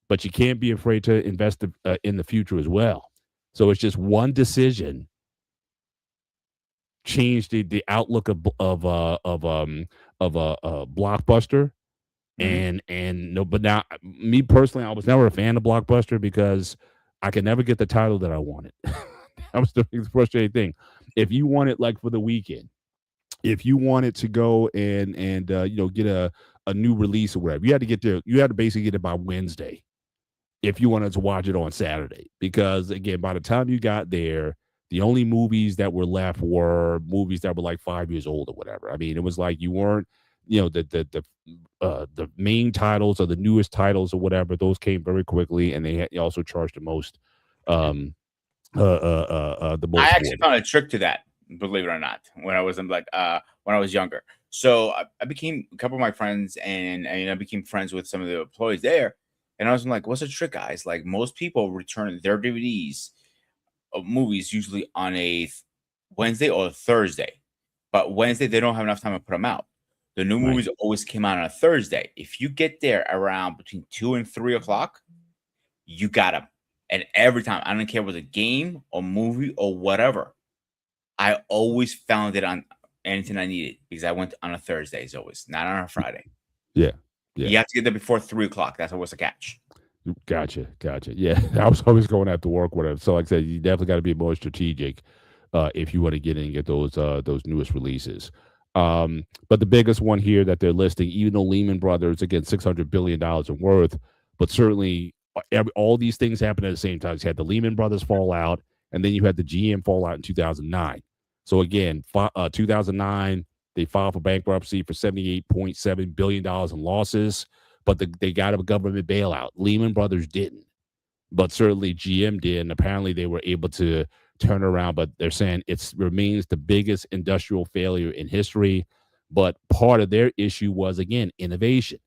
but you can't be afraid to invest in the future as well. So it's just one decision changed the outlook of Blockbuster. Mhm. And no, but now me personally, I was never a fan of Blockbuster because I could never get the title that I wanted. That was the frustrating thing. If you want it like for the weekend, if you wanted to go and get a new release or whatever, you had to get there. You had to basically get it by Wednesday if you wanted to watch it on Saturday. Because again, by the time you got there, the only movies that were left were movies that were like 5 years old or whatever. I mean, it was like you weren't, the main titles or the newest titles or whatever. Those came very quickly, and they also charged um, the I most for actually them. found a trick to that, believe it or not, when I was when I was younger. So I became a couple of my friends, and I became friends with some of the employees there. And I was like, "What's the trick, guys? Like most people return their DVDs movies usually on a Wednesday or a Thursday, but Wednesday they don't have enough time to put them out. The new Right. movies always came out on a Thursday. If you get there around between 2 and 3 o'clock, you got them. And every time, I don't care if it was a game or movie or whatever, I always found it on anything I needed because I went on a Thursday, as always, not on a Friday. Yeah. Yeah. You have to get there before 3 o'clock. That's always a catch. Gotcha, gotcha. Yeah, I was always going after work with it. So, like I said, you definitely got to be more strategic if you want to get in and get those newest releases. But the biggest one here that they're listing, even though Lehman Brothers again $600 billion in worth, but certainly all these things happen at the same time. You had the Lehman Brothers fallout, and then you had the GM fallout in 2009. So again, 2009 they filed for bankruptcy for $78.7 billion in losses, but they got a government bailout. Lehman Brothers didn't, but certainly GM did, and apparently they were able to turn around. But they're saying it remains the biggest industrial failure in history. But part of their issue was again innovation.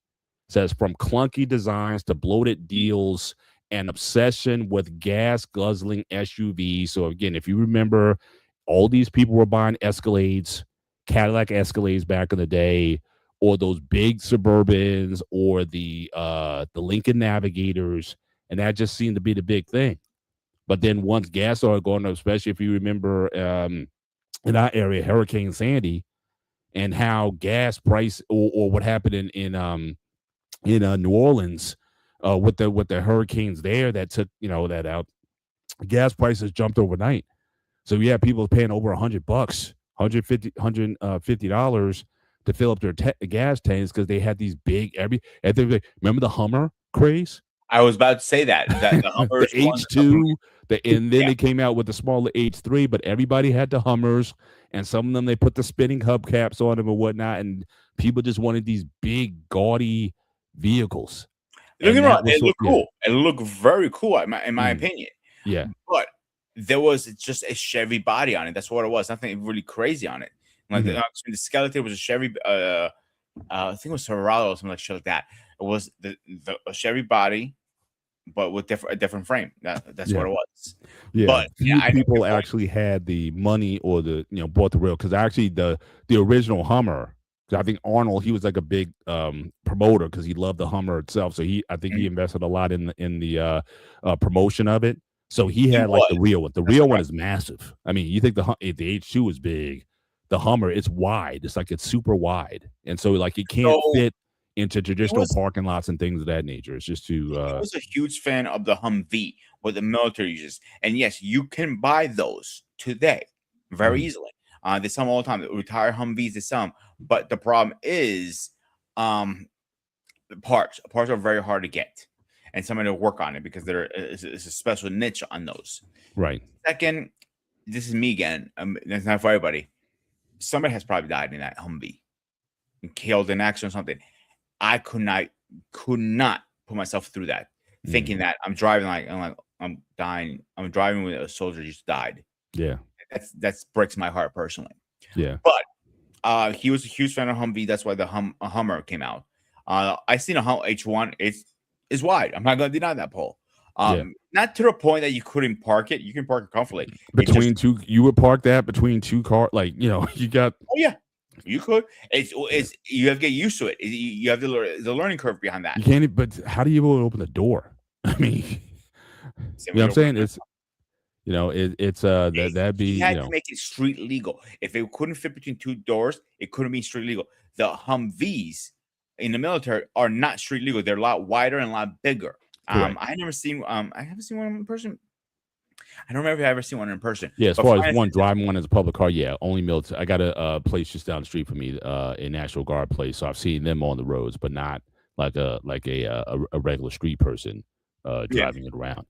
It says from clunky designs to bloated deals and obsession with gas guzzling SUVs. So again, if you remember, all these people were buying Escalades, Cadillac Escalades back in the day, or those big Suburbans, or the Lincoln Navigators, and that just seemed to be the big thing. But then once gas started going up, especially if you remember in our area, Hurricane Sandy, and how gas price or what happened in New Orleans with the hurricanes there that took that out, gas prices jumped overnight. So you have people paying over $100, $150 to fill up their gas tanks because they had these big remember the Hummer craze? I was about to say that the The Hummers won H2, and then yeah. they came out with the smaller H3, but everybody had the Hummers, and some of them they put the spinning hubcaps on them and whatnot, and people just wanted these big, gaudy vehicles. Don't get And me wrong, that was it so looked cool. It looked very cool in my Mm. opinion. Yeah. But there was just a Chevy body on it. That's what it was. Nothing really crazy on it. Like Mhm. the skeleton was a Chevy. I think it was Silverado or something like shit like that. It was a Chevy body, but with a different frame. That's Yeah. what it was. Yeah, But few I know people people like, actually had the money or bought the real, because actually the original Hummer, 'cause I think Arnold, he was like a big promoter because he loved the Hummer itself. So I think he invested a lot in the promotion of it. So he he had like the was. real one. The That's real one correct. is massive. I mean, you think the H2 is big, the Hummer it's wide. It's like it's super wide, and so like it can't So fit into he traditional was parking lots and things of that nature. It's just too. he was a huge fan of the Humvee, what the military uses. And yes, you can buy those today very Mhm. easily. They sell them all the time. The retired Humvees, they sell them. But the problem is, the parts are very hard to get, and somebody to work on it because there is a special niche on those. Right. Second, this is me again. That's not for everybody. Somebody has probably died in that Humvee, and killed in action or something. I could not put myself through that, Mhm. thinking that I'm dying. I'm driving with a soldier just died. Yeah. That's breaks my heart personally. Yeah. But he was a huge fan of Humvee. That's why the Hummer came out. I seen a H1. It's wide. I'm not gonna deny that, Paul. Yeah. Not to the point that you couldn't park it. You can park it comfortably. It just Between two, you would park that between two car, like you got. oh yeah, you could. Yeah. It's you have to get used to it. You have the learning curve behind that. You can't. But how do you even open the door? I mean, Same you know what way I'm to open saying? It's that'd he be had to make it street legal. If it couldn't fit between two doors, it couldn't be street legal. The Humvees in the military are not street legal. They're a lot wider and a lot bigger. correct. I haven't seen one in person. I don't remember if I ever seen one in person. Yeah, as But far from as my one driving one as a public car, yeah, only military. I got a place just down the street from me, a National Guard place, so I've seen them on the roads, but not like a regular street person yeah. driving it around.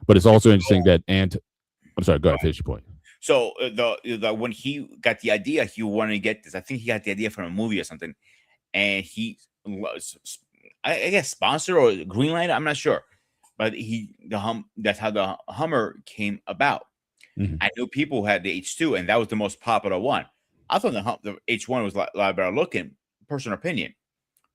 But it's also interesting that I'm sorry, go ahead, finish your point. So the when he got the idea, he wanted to get this. I think he got the idea from a movie or something, and he was, I guess, sponsor or green light. I'm not sure, but that's how the Hummer came about. Mhm. I knew people who had the H2, and that was the most popular one. I thought the H1 was a lot better looking, personal opinion.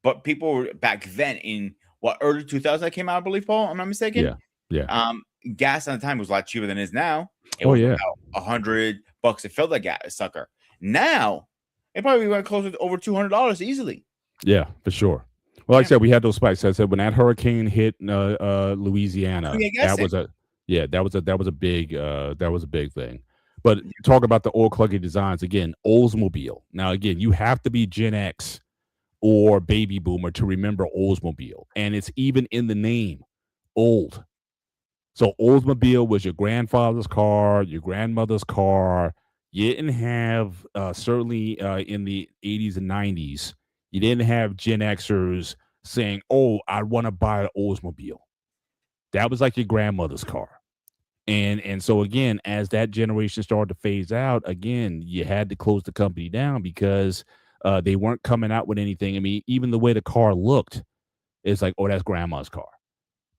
But people were back then in what early 2000s that came out, I believe, Paul. I'm not mistaken. Yeah, yeah, gas at the time was a lot cheaper than it is now. It Oh was yeah, about $100 to fill that gas sucker. Now it probably went closer to over $200 easily. yeah, for sure. Well, like I Yeah, said, we had those spikes. I said when that hurricane hit couldn't Louisiana, get gas station. that was a big thing. But talk about the old clunky designs again. Oldsmobile. Now again, you have to be Gen X or baby boomer to remember Oldsmobile, and it's even in the name, old. So Oldsmobile was your grandfather's car, your grandmother's car. You didn't have certainly in the 80s and 90s, you didn't have Gen Xers saying, "Oh, I want to buy an Oldsmobile." That was like your grandmother's car. And so again, as that generation started to phase out, again, you had to close the company down because they weren't coming out with anything. I mean, even the way the car looked, it's like, oh, that's grandma's car.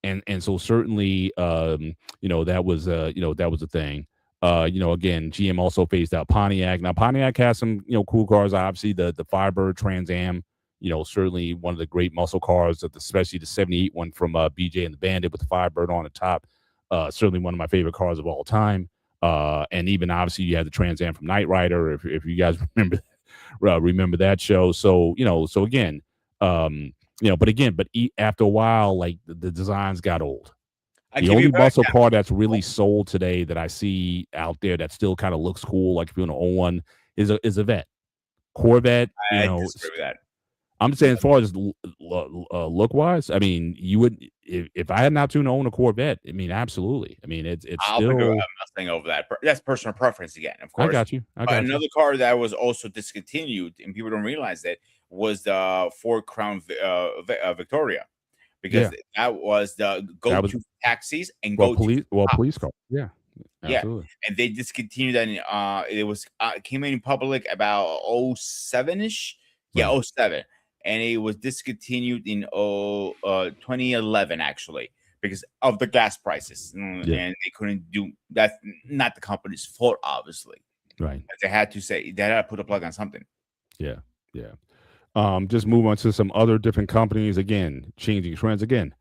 And so certainly that was a thing. Again, GM also phased out Pontiac. Now Pontiac has some cool cars, obviously the Firebird Trans Am, certainly one of the great muscle cars, especially the 78 one from BJ and the Bandit with the Firebird on the top. Certainly one of my favorite cars of all time. And even obviously you had the Trans Am from Knight Rider, if you guys remember that show. So again, after a while, like the designs got old. I The give you only a better muscle car that's example. really sold today that I see out there that still kind of looks cool, like if you want to own one, is a vet. Corvette. I disagree with that. I'm just saying as far as look wise, I mean, you would if I had an opportunity to own a Corvette. I mean, absolutely. I mean, it's I'll pick a still. Mustang over that. That's personal preference again, of I course. got you. I But got you. another car that was also discontinued, and people don't realize that, was the Ford Crown Victoria, because Yeah, that was the that was go-to taxis and go-to police car. Yeah, yeah, absolutely. and they discontinued that. It came in public about 07-ish. Yeah, Right. '07, and it was discontinued in 2011 actually because of the gas prices. Yeah. And they couldn't do that. Not the company's fault, obviously. Right. But they had to put a plug on something. Yeah. Yeah. Just move on to some other different companies. Again, changing trends. Again,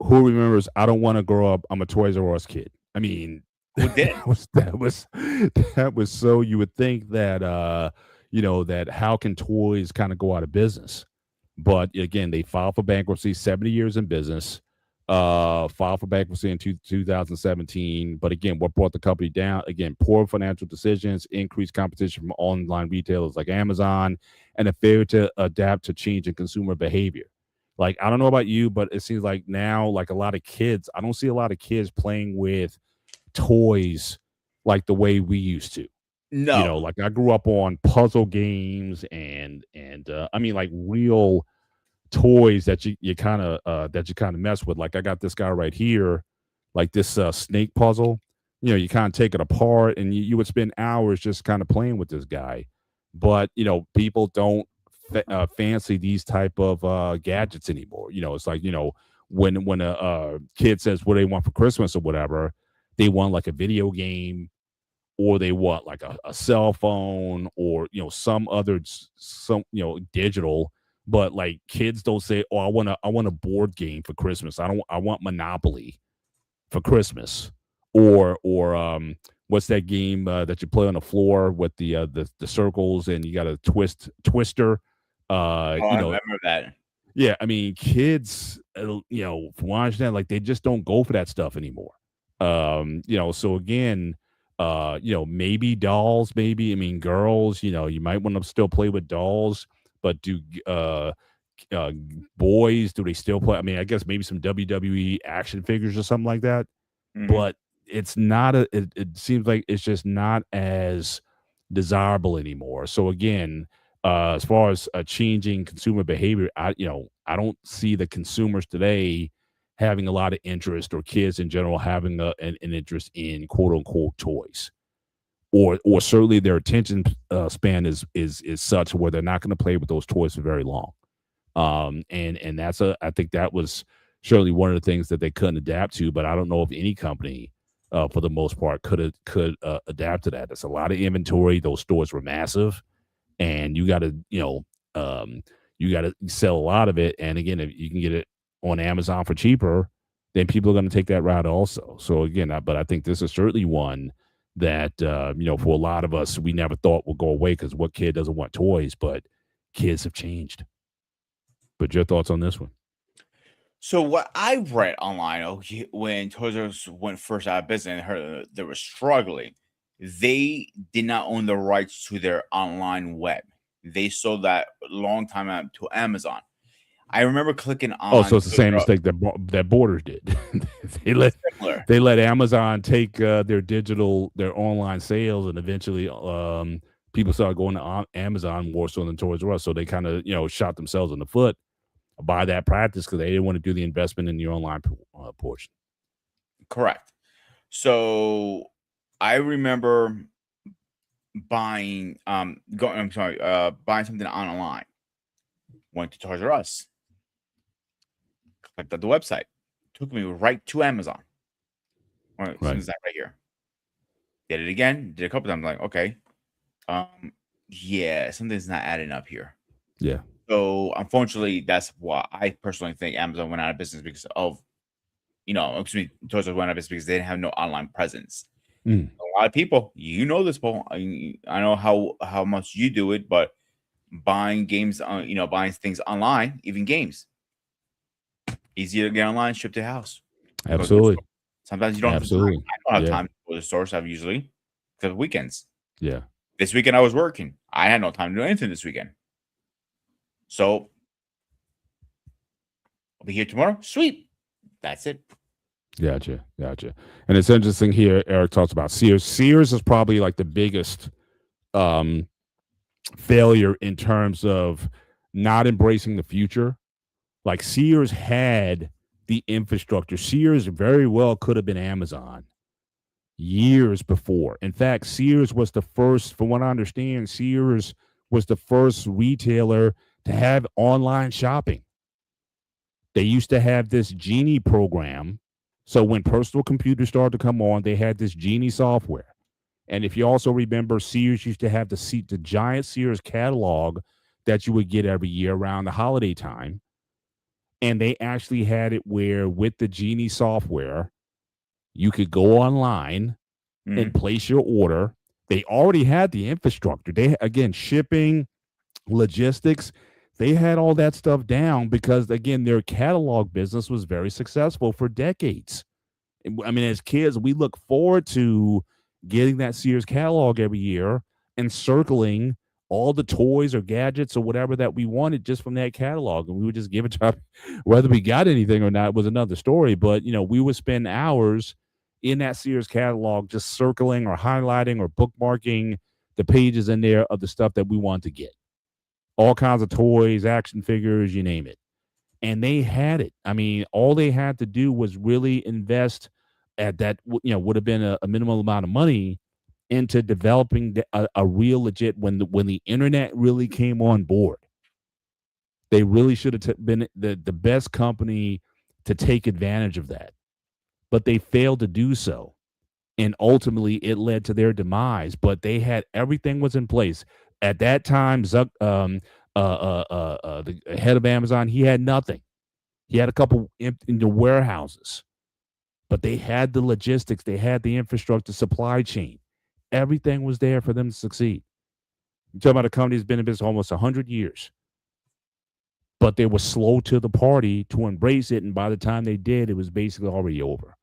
who remembers? I don't want to grow up. I'm a Toys R Us kid. I mean, Who didn't? that was so. You would think that that how can toys kind of go out of business? But again, they filed for bankruptcy. 70 years in business. Filed for bankruptcy in 2017. But again, what brought the company down? Again, poor financial decisions, increased competition from online retailers like Amazon, and a failure to adapt to change in consumer behavior. Like, I don't know about you, but it seems like now, like a lot of kids, I don't see a lot of kids playing with toys like the way we used to. No, Like I grew up on puzzle games and I mean like real toys that you kind of mess with. Like I got this guy right here, like this snake puzzle. You kind of take it apart and you would spend hours just kind of playing with this guy. But people don't fancy these type of gadgets anymore. It's like when a kid says what they want for Christmas or whatever, they want like a video game or they want like a cell phone or some other some digital. But like kids don't say, oh, I want a board game for Christmas. I want Monopoly for Christmas. Or what's that game that you play on the floor with the circles and you got a twister. oh, I remember that. Yeah, I mean, kids, from what I understand, like they just don't go for that stuff anymore. So again, maybe dolls, maybe. I mean, girls, you might want to still play with dolls, but do uh boys, do they still play? I mean, I guess maybe some WWE action figures or something like that, Hmm. but it's not it seems like it's just not as desirable anymore. So again, as far as changing consumer behavior, I don't see the consumers today having a lot of interest or kids in general having an interest in quote unquote toys. Or certainly their attention span is such where they're not going to play with those toys for very long. And I think that was surely one of the things that they couldn't adapt to. But I don't know if any company, for the most part, could adapt to that. It's a lot of inventory. Those stores were massive, and you got to sell a lot of it. And again, if you can get it on Amazon for cheaper, then people are going to take that route also. So again, but I think this is certainly one that for a lot of us, we never thought would go away because what kid doesn't want toys? But kids have changed. But your thoughts on this one? So what I read online, when Toys R Us went first out of business and heard that they were struggling, they did not own the rights to their online web. They sold that long time out to Amazon. I remember clicking Oh, on so it's the same mistake that that Borders did. they let similar. they let Amazon take their online sales, and eventually people started going to Amazon more so than Toys R Us. So they kind of shot themselves in the foot by that practice because they didn't want to do the investment in the online portion. Correct. So I remember buying buying something online. Went to Toys R Us, clicked on the website, took me right to Amazon. Right. Right here. Did it again, did a couple times, like, okay. Yeah, something's not adding up here. Yeah. So unfortunately, that's why I personally think Amazon went out of business because of, Toys R Us went out of business because they didn't have no online presence. A lot of people, this, Paul. I know how much you do it, but buying games on, buying things online, even games, easier to get online, shipped to the house. Absolutely. Sometimes you don't Absolutely. have time. I don't have time to go to the stores. I usually because of weekends. Yeah. This weekend I was working. I had no time to do anything this weekend. So I'll be here tomorrow. Sweet. That's it. Gotcha. And it's interesting here. Eric talks about Sears. Sears is probably like the biggest failure in terms of not embracing the future. Like Sears had the infrastructure. Sears very well could have been Amazon years before. In fact, Sears was the first, from what I understand, Sears was the first retailer to have online shopping. They used to have this Genie program. So when personal computers started to come on, they had this Genie software. And if you also remember, Sears used to have the giant Sears catalog that you would get every year around the holiday time. And they actually had it where with the Genie software, you could go online and place your order. They already had the infrastructure. They, again, shipping, logistics, they had all that stuff down because, again, their catalog business was very successful for decades. I mean, as kids, we look forward to getting that Sears catalog every year and circling all the toys or gadgets or whatever that we wanted just from that catalog. And we would just give it to whether we got anything or not was another story. But, we would spend hours in that Sears catalog just circling or highlighting or bookmarking the pages in there of the stuff that we want to get. All kinds of toys, action figures, you name it. And they had it. I mean, all they had to do was really invest at that, would have been a minimal amount of money into developing a real legit, when the internet really came on board. They really should have been the best company to take advantage of that. But they failed to do so. And ultimately, it led to their demise. But they had everything was in place. At that time, the head of Amazon, he had nothing. He had a couple in the warehouses, but they had the logistics, they had the infrastructure, supply chain. Everything was there for them to succeed. You're talking about a company that's been in business almost 100 years, but they were slow to the party to embrace it, and by the time they did, it was basically already over.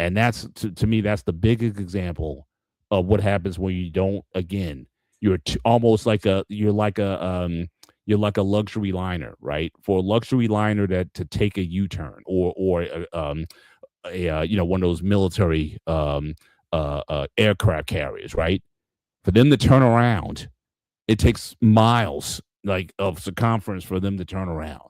And that's, to me, that's the biggest example of what happens when you don't. Again, you're almost like you're like a luxury liner, right? For a luxury liner to take a U-turn or one of those military aircraft carriers, right? For them to turn around, it takes miles like of circumference for them to turn around.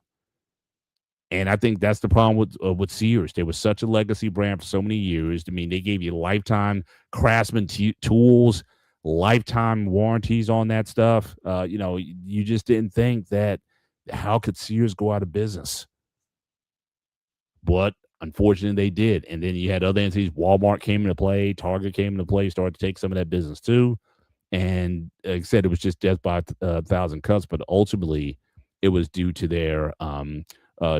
And I think that's the problem with Sears. They were such a legacy brand for so many years. I mean, they gave you lifetime Craftsman tools, lifetime warranties on that stuff. You just didn't think that how could Sears go out of business? But unfortunately, they did. And then you had other entities. Walmart came into play. Target came into play. Started to take some of that business too. And like I said, it was just death by a thousand cuts. But ultimately, it was due to their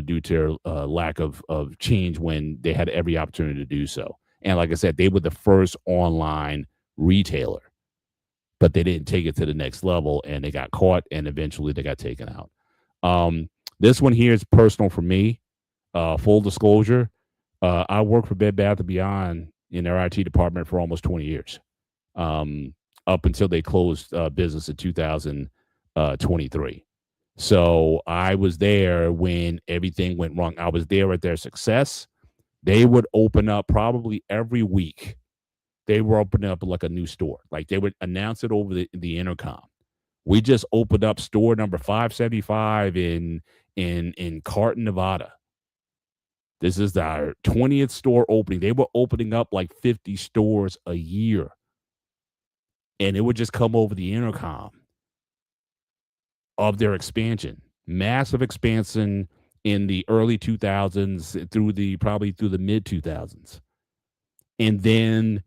due to lack of change when they had every opportunity to do so. And like I said, they were the first online retailer, but they didn't take it to the next level, and they got caught, and eventually they got taken out. This one here is personal for me. Full disclosure, I worked for Bed Bath & Beyond in their IT department for almost 20 years, um, up until they closed business in 2023. So I was there when everything went wrong. I was there at their success. They would open up probably every week. They were opening up like a new store. Like they would announce it over the intercom. We just opened up store number 575 in Carton, Nevada. This is our 20th store opening. They were opening up like 50 stores a year. And it would just come over the intercom of their expansion. Massive expansion in the early 2000s probably through the mid 2000s. And then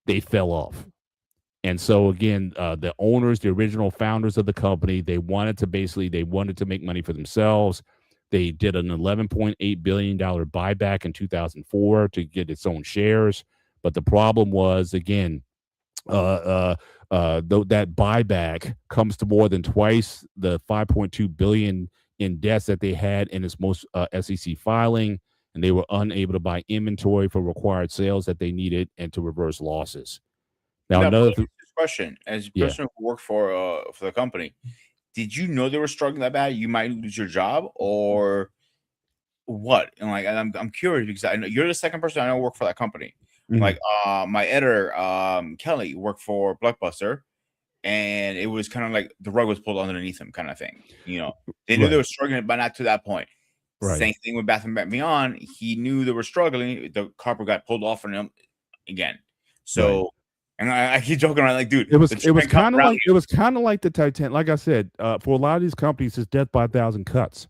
they fell off. And so again, the owners, the original founders of the company, they wanted to make money for themselves. They did an $11.8 billion buyback in 2004 to get its own shares. But the problem was, again, that buyback comes to more than twice the 5.2 billion in debts that they had in its most SEC filing, and they were unable to buy inventory for required sales that they needed and to reverse losses. Now, Now, but another let me ask this question: as a yeah. person who worked for the company, did you know they were struggling that bad? You might lose your job, or what? And like, I'm curious because I know you're the second person I know work for that company. Mhm. Like, my editor, Kelly, worked for Blockbuster, and it was kind of like the rug was pulled underneath him, kind of thing. They knew they Right, were struggling, but not to that point. right, Same thing with Bath and Beyond. He knew they were struggling. The carpet got pulled off on him again. right. So, and I keep joking around, like, dude, It was the it was train comes kind of around like it was kind of like the Titanic. Like I said, for a lot of these companies, it's death by a thousand cuts.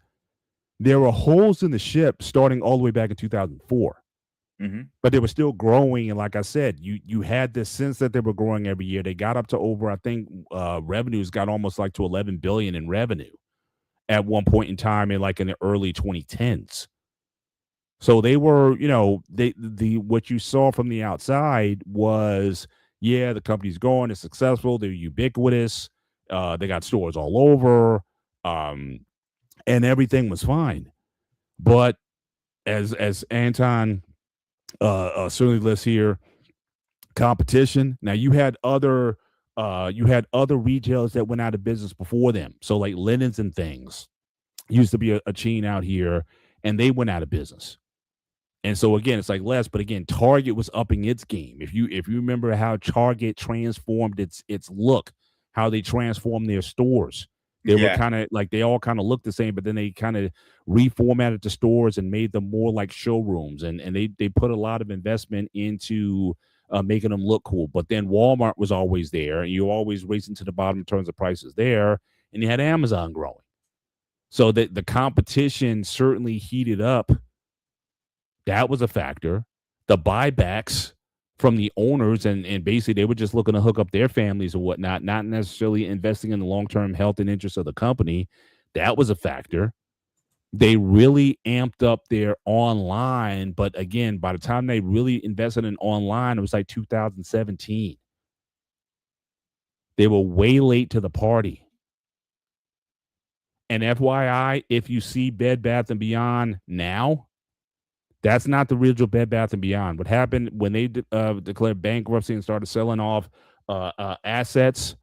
There were holes in the ship starting all the way back in 2004, you. Hmm. but they were still growing. And like I said, you had this sense that they were growing every year. They got up to over, I think, revenues got almost like to 11 billion in revenue at one point in time in the early 2010s. So they were, the what you saw from the outside was, yeah, the company's growing, it's successful, they're ubiquitous, they got stores all over, um, and everything was fine. But as Anton certainly lists here, competition. Now you had other retailers that went out of business before them. So like Linens and Things used to be a chain out here, and they went out of business. And so again, it's like less, but again, Target was upping its game. If you remember how Target transformed its look, how they transformed their stores, they were Yeah. kind of like they all kind of looked the same, but then they kind of reformatted the stores and made them more like showrooms, and they put a lot of investment into making them look cool. But then Walmart was always there, and you're always racing to the bottom in terms of prices there, and you had Amazon growing, so that the competition certainly heated up. That was a factor. The buybacks from the owners, and basically they were just looking to hook up their families and whatnot, not necessarily investing in the long term health and interest of the company. That was a factor. They really amped up their online, but again, by the time they really invested in online, it was like 2017. They were way late to the party. And FYI, if you see Bed Bath and Beyond now, that's not the original Bed Bath and Beyond. What happened when they declared bankruptcy and started selling off assets?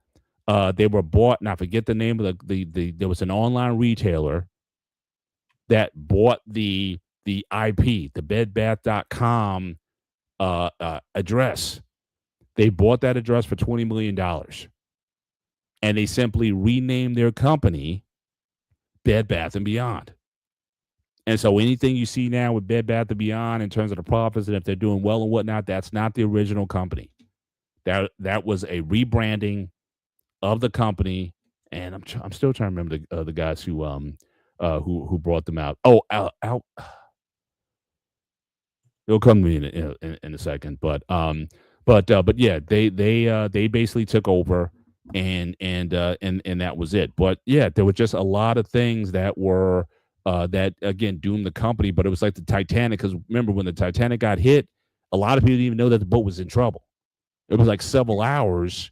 They were bought, and I forget the name of there was an online retailer that bought the IP, the bedbath.com address. They bought that address for $20 million, and they simply renamed their company Bed Bath and Beyond. And so anything you see now with Bed Bath & Beyond in terms of the profits and if they're doing well and whatnot, that's not the original company. That was a rebranding of the company, and I'm still trying to remember the guys who brought them out. Oh, Al, it'll come to me in a second, but yeah, they basically took over, and that was it. But yeah, there were just a lot of things that were that again doomed the company. But it was like the Titanic, because remember when the Titanic got hit, a lot of people didn't even know that the boat was in trouble. It was like several hours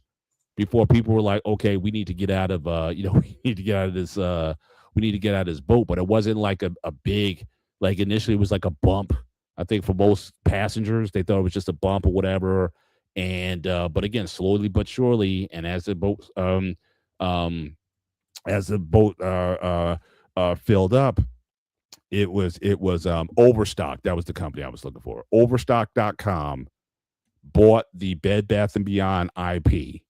before people were like, okay, we need to get out of we need to get out of this we need to get out of this boat. But it wasn't like a big, like initially it was like a bump. I think for most passengers, they thought it was just a bump or whatever. And but again, slowly but surely, and um as the boat filled up, it was Overstock. That was the company I was looking for. Overstock.com bought the Bed Bath and Beyond IP.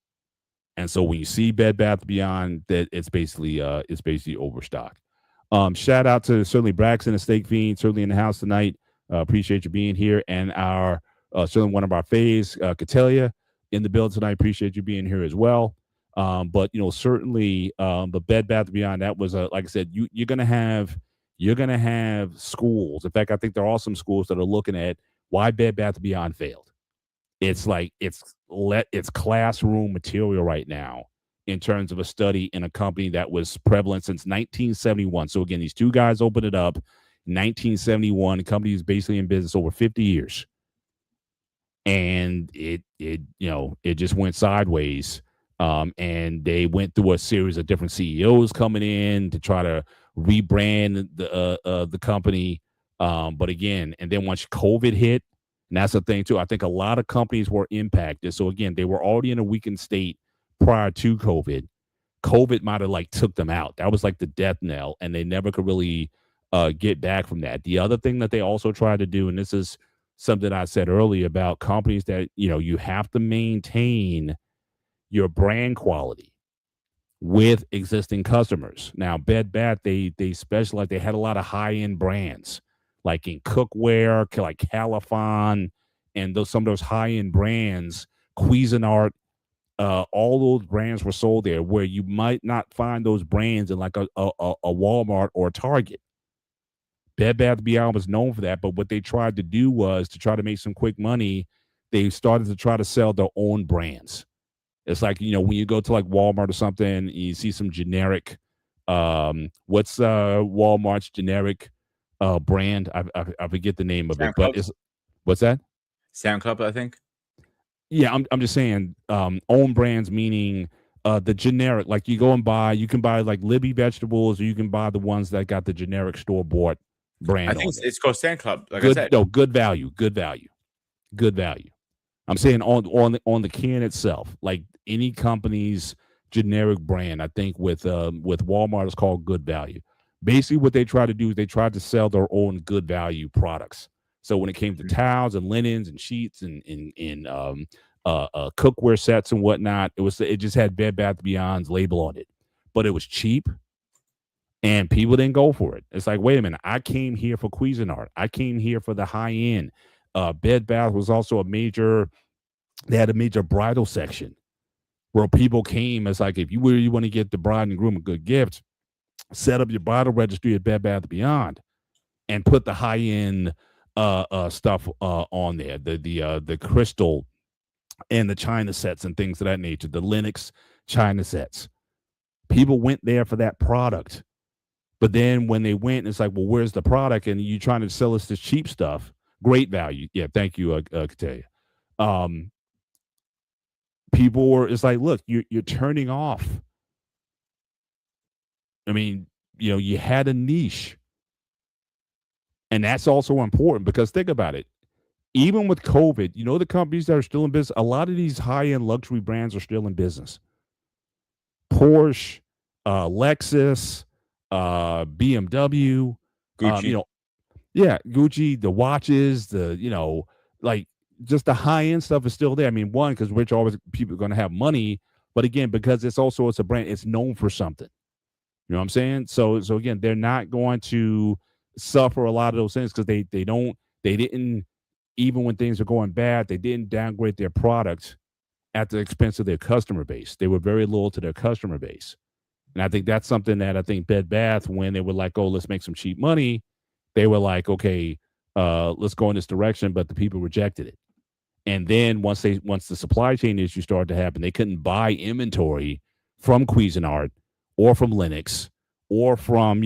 And so when you see Bed Bath Beyond, that it's basically Overstock. Shout out to certainly Braxton and Steak Fiend, certainly in the house tonight. Appreciate you being here, and our certainly one of our faves, Catelia, in the build tonight. Appreciate you being here as well. But certainly the Bed Bath Beyond, that was like I said, you're gonna have schools. In fact, I think there are some schools that are looking at why Bed Bath Beyond failed. It's like it's classroom material right now in terms of a study in a company that was prevalent since 1971. So again, these two guys opened it up in 1971. The company is basically in business over 50 years, and it just went sideways. And they went through a series of different CEOs coming in to try to rebrand the company. But again, and then once COVID hit, and that's the thing too, I think a lot of companies were impacted. So again, they were already in a weakened state prior to COVID. COVID might have like took them out. That was like the death knell, and they never could really get back from that. The other thing that they also tried to do, and this is something I said earlier about companies that you have to maintain your brand quality with existing customers. Now, Bed Bath, they specialize. They had a lot of high end brands, like in cookware, like Califon, and some of those high end brands, Cuisinart. All those brands were sold there, where you might not find those brands in like a Walmart or a Target. Bed Bath Beyond was known for that, but what they tried to do was to try to make some quick money. They started to try to sell their own brands. It's like, when you go to like Walmart or something, you see some generic, what's Walmart's generic brand? I forget the name of it, Sound but Club? what's that? Sound Club, I think. Yeah, I'm just saying, own brands, meaning the generic, like you can buy like Libby vegetables, or you can buy the ones that got the generic store bought I brand think on it's, there. it's called Sound Club. Like I Good, said, no, good value, good value, good value. I'm saying on the can itself, like any company's generic brand. I think with Walmart, it's called Good Value. Basically, what they try to do is they try to sell their own good value products. So when it came to Mhm. towels and linens and sheets and cookware sets and whatnot, it just had Bed Bath Beyond's label on it, but it was cheap and people didn't go for it. It's like, wait a minute, I came here for Cuisinart. I came here for the high end. Bed Bath was also they had a major bridal section where people came. It's like, if you really want to get the bride and groom a good gift, set up your bridal registry at Bed Bath Beyond and put the high end stuff on there, the crystal and the china sets and things of that nature, the Linux china sets. People went there for that product. But then when they went, it's like, well, where's the product? And you trying to sell us this cheap stuff, great value. Yeah, thank you, Kateya. Um, People were, it's like, look, you're turning off. I mean, you had a niche, and that's also important because think about it. Even with COVID, the companies that are still in business, a lot of these high end luxury brands are still in business. Porsche, Lexus, BMW, Gucci. yeah, Gucci, the watches, like just the high end stuff is still there. I mean, one, because rich always people are going to have money, but again, because it's a brand, it's known for something. You know what I'm saying? So again, they're not going to suffer a lot of those things because they didn't, even when things are going bad, they didn't downgrade their product at the expense of their customer base. They were very loyal to their customer base. And I think that's something that I think Bed Bath, when they were like, oh, let's make some cheap money, they were like, okay, let's go in this direction, but the people rejected it. And then once the supply chain issues started to happen, they couldn't buy inventory from Cuisinart or from Linux or from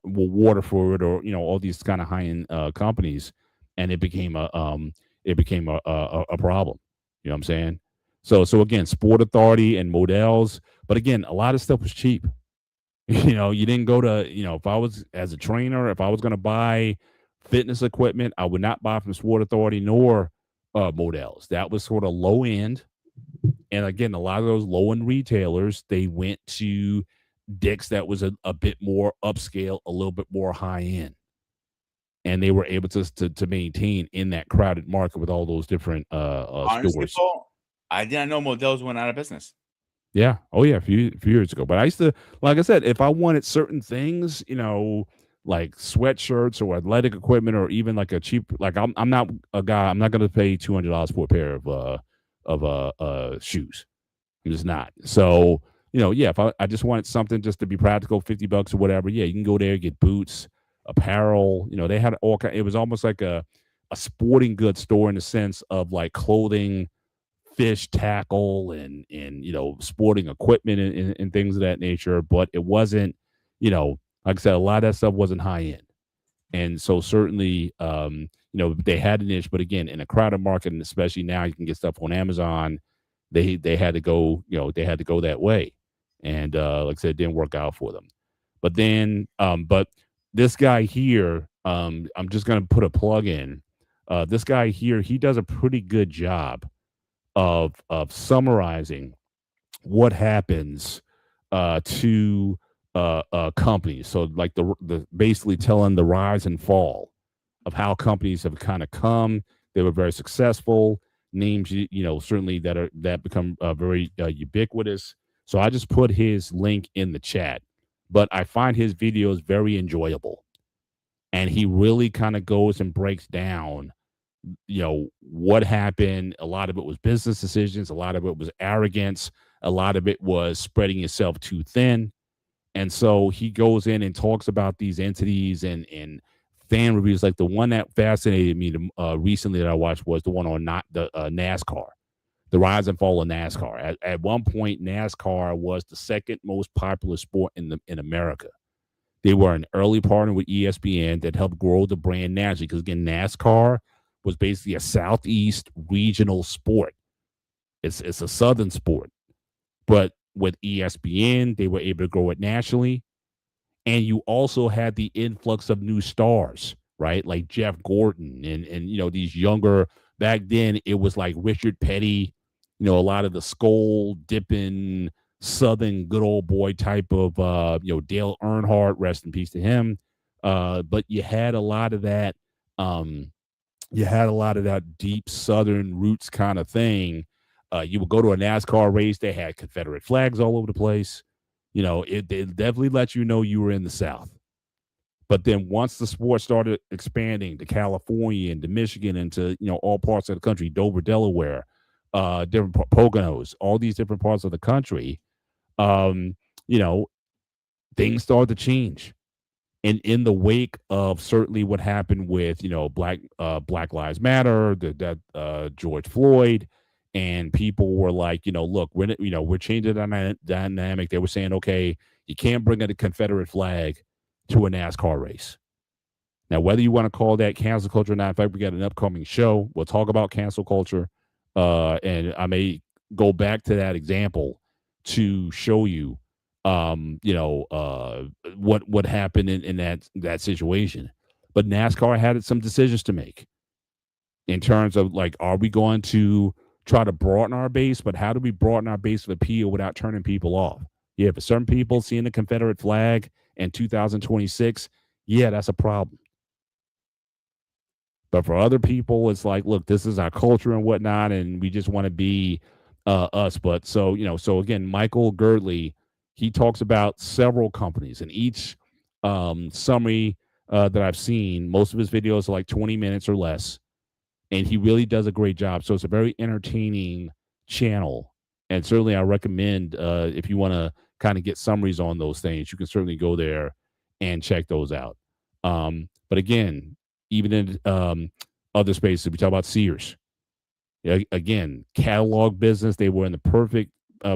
Waterford, or all these kind of high end companies, and it became a problem. You know what I'm saying? So again, Sport Authority and Models, but again, a lot of stuff was cheap. You didn't go to, if I was as a trainer, if I was going to buy fitness equipment, I would not buy from Sport Authority nor Models. That was sort of low end. And again, a lot of those low end retailers, they went to Dick's that was a bit more upscale, a little bit more high end. And they were able to maintain in that crowded market with all those different Honestly, stores. Paul, I didn't know Models went out of business. Yeah. Oh yeah, a few years ago. But I used to, like I said, if I wanted certain things, like sweatshirts or athletic equipment, or even like a cheap, like I'm not a guy. I'm not going to pay $200 for a pair of shoes. I'm just not. So yeah, if I just wanted something just to be practical, $50 or whatever, yeah, you can go there, get boots, apparel. They had all kind. It was almost like a sporting goods store in the sense of like clothing, fish tackle, and sporting equipment, and things of that nature. But it wasn't, like I said, a lot of that stuff wasn't high end. And so certainly, they had a niche, but again, in a crowded market, and especially now you can get stuff on Amazon, they had to go, they had to go that way. And like I said, it didn't work out for them. But then, but this guy here, I'm just gonna put a plug in. This guy here, he does a pretty good job of summarizing what happens to companies. So like the basically telling the rise and fall of how companies have kind of come. They were very successful. Names, certainly that become very ubiquitous. So I just put his link in the chat. But I find his videos very enjoyable, and he really kind of goes and breaks down what happened. A lot of it was business decisions, a lot of it was arrogance, a lot of it was spreading yourself too thin. And so he goes in and talks about these entities and fan reviews. Like the one that fascinated me recently that I watched was the one on not the NASCAR, the rise and fall of NASCAR. At one point, NASCAR was the second most popular sport in America. They were an early partner with ESPN that helped grow the brand nationally. Because again, NASCAR was basically a Southeast regional sport. It's a Southern sport, but with ESPN, they were able to grow it nationally. And you also had the influx of new stars, right? Like Jeff Gordon and these younger. Back then, it was like Richard Petty, a lot of the skull dipping Southern good old boy type of Dale Earnhardt, rest in peace to him. But you had a lot of that deep Southern roots kind of thing. You would go to a NASCAR race, they had Confederate flags all over the place. It definitely let you know you were in the South. But then once the sport started expanding to California and to Michigan and to all parts of the country, Dover, Delaware, different Poconos, all these different parts of the country, um, you know, things started to change. And in the wake of certainly what happened with Black Lives Matter, that George Floyd, and people were like, look, we're changing the dynamic. They were saying, okay, you can't bring a Confederate flag to a NASCAR race. Now, whether you want to call that cancel culture or not, in fact, we got an upcoming show. We'll talk about cancel culture, and I may go back to that example to show you, what happened in that situation. But NASCAR had some decisions to make in terms of like, are we going to try to broaden our base? But how do we broaden our base of appeal without turning people off? Yeah, for certain people, seeing the Confederate flag in 2026, yeah, that's a problem. But for other people, it's like, look, this is our culture and whatnot, and we just want to be us. But so again, Michael Girdley, he talks about several companies, and each summary that I've seen, most of his videos are like 20 minutes or less, and he really does a great job. So it's a very entertaining channel, and certainly I recommend if you want to kind of get summaries on those things, you can certainly go there and check those out. But again, even in other spaces, we talk about Sears. Yeah, again, catalog business, they were in the perfect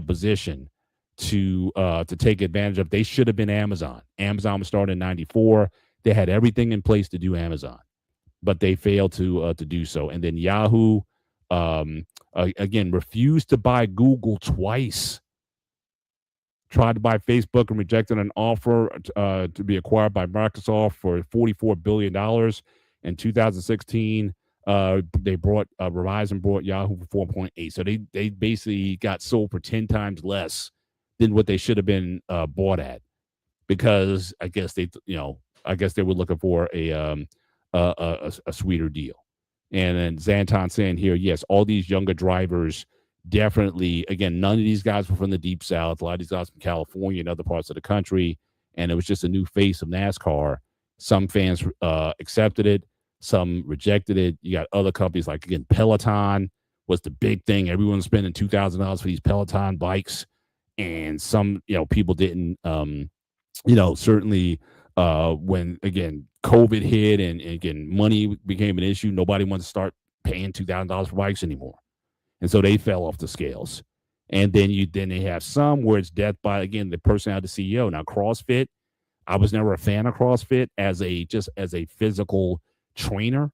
position to take advantage of. They should have been Amazon. Amazon was started in '94. They had everything in place to do Amazon, but they failed to do so. And then Yahoo, again, refused to buy Google twice. Tried to buy Facebook and rejected an offer to be acquired by Microsoft for $44 billion. In 2016, Verizon brought Yahoo for 4.8. So they basically got sold for 10 times less than what they should have been bought at, because I guess they were looking for a sweeter deal. And then Zanton saying here, yes, all these younger drivers definitely, again, none of these guys were from the Deep South. A lot of these guys from California and other parts of the country, and it was just a new face of NASCAR. Some fans accepted it, some rejected it. You got other companies like, again, Peloton was the big thing. Everyone's spending $2,000 for these Peloton bikes, and some people didn't. Certainly when again COVID hit and again money became an issue, nobody wanted to start paying $2,000 for bikes anymore. And so they fell off the scales. And then they have some where it's death by, again, the personality CEO. Now, CrossFit, I was never a fan of CrossFit as a physical trainer.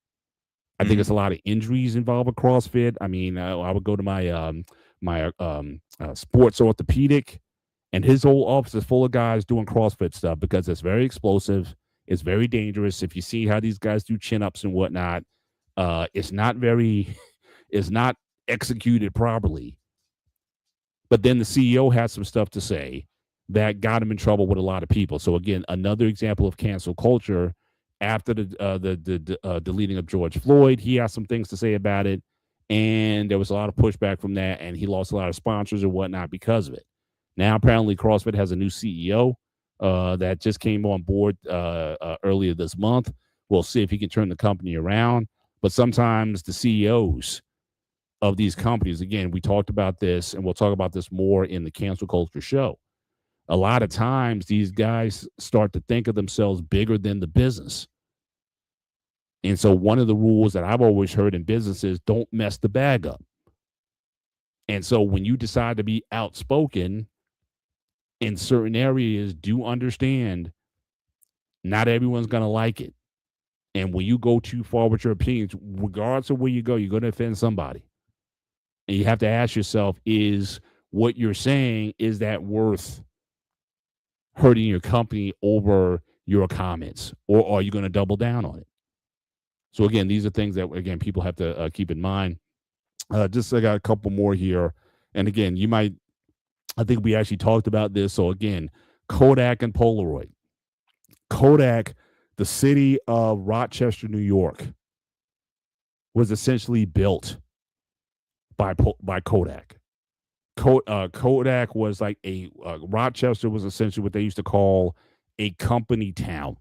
I think there's a lot of injuries involved with CrossFit. I mean, I would go to my sports orthopedic, and his whole office is full of guys doing CrossFit stuff because it's very explosive. It's very dangerous. If you see how these guys do chin-ups and whatnot, it's not executed properly. But then the CEO had some stuff to say that got him in trouble with a lot of people. So again, another example of cancel culture. After the deleting of George Floyd, he had some things to say about it, and there was a lot of pushback from that, and he lost a lot of sponsors and whatnot because of it. Now, apparently, CrossFit has a new CEO that just came on board earlier this month. We'll see if he can turn the company around. But sometimes the CEOs of these companies, again, we talked about this, and we'll talk about this more in the cancel culture show. A lot of times, these guys start to think of themselves bigger than the business. And so one of the rules that I've always heard in business is don't mess the bag up. And so when you decide to be outspoken in certain areas, do understand not everyone's going to like it. And when you go too far with your opinions, regardless of where you go, you're going to offend somebody. And you have to ask yourself, is what you're saying, is that worth hurting your company over your comments? Or are you going to double down on it? So again, these are things that, again, people have to keep in mind. I got a couple more here. And again, I think we actually talked about this. So again, Kodak and Polaroid. Kodak, the city of Rochester, New York, was essentially built by Kodak. Kodak was like Rochester was essentially what they used to call a company town.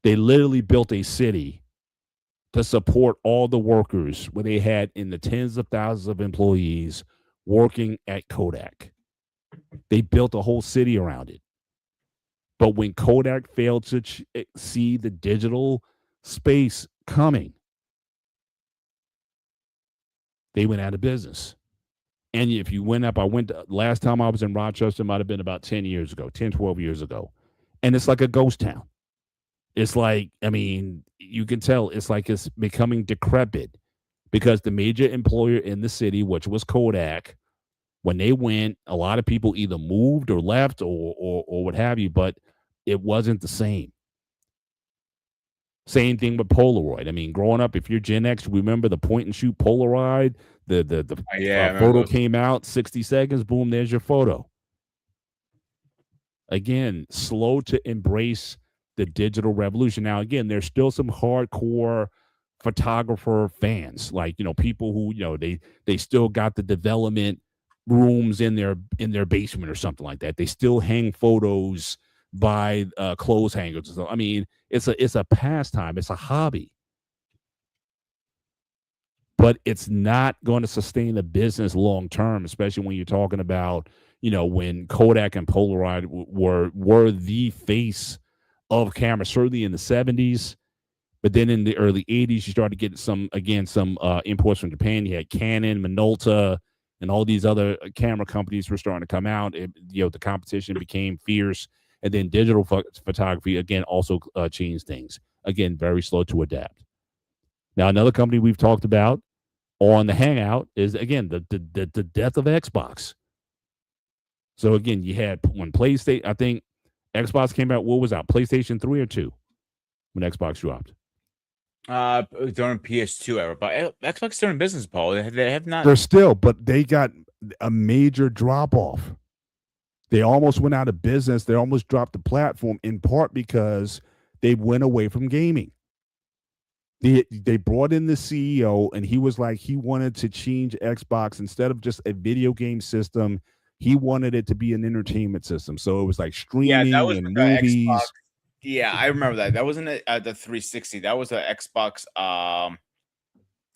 They literally built a city to support all the workers, where they had in the tens of thousands of employees working at Kodak. They built a whole city around it. But when Kodak failed to see the digital space coming, they went out of business. And if you last time I was in Rochester, might have been about 10, 12 years ago. And it's like a ghost town. It's like, I mean, you can tell it's like it's becoming decrepit because the major employer in the city, which was Kodak, when they went, a lot of people either moved or left or what have you, but it wasn't the same. Same thing with Polaroid. I mean, growing up, if you're Gen X, remember the point and shoot Polaroid? The photo came out, 60 seconds, boom, there's your photo. Again, slow to embrace the digital revolution. Now, again, there's still some hardcore photographer fans, like, people who, they still got the development rooms in their basement or something like that. They still hang photos by clothes hangers. So, I mean, it's a pastime. It's a hobby. But it's not going to sustain a business long term, especially when you're talking about, when Kodak and Polaroid were the face of camera, certainly in the 70s. But then in the early 80s, you started getting some imports from Japan. You had Canon, Minolta, and all these other camera companies were starting to come out. The competition became fierce, and then digital photography again also changed things. Again, very slow to adapt. Now, another company we've talked about on the Hangout is again the death of Xbox. So again, you had when PlayStation, I think Xbox came out. What was out? PlayStation 3 or 2 when Xbox dropped. During PS2 era, but Xbox still in business, Paul. They have not. They're still, but they got a major drop off. They almost went out of business. They almost dropped the platform in part because they went away from gaming. They brought in the CEO, and he was like, he wanted to change Xbox instead of just a video game system. He wanted it to be an entertainment system. So it was like Yeah, that streaming was and the Xbox. movies. Yeah, I remember that. That wasn't the 360. That was the Xbox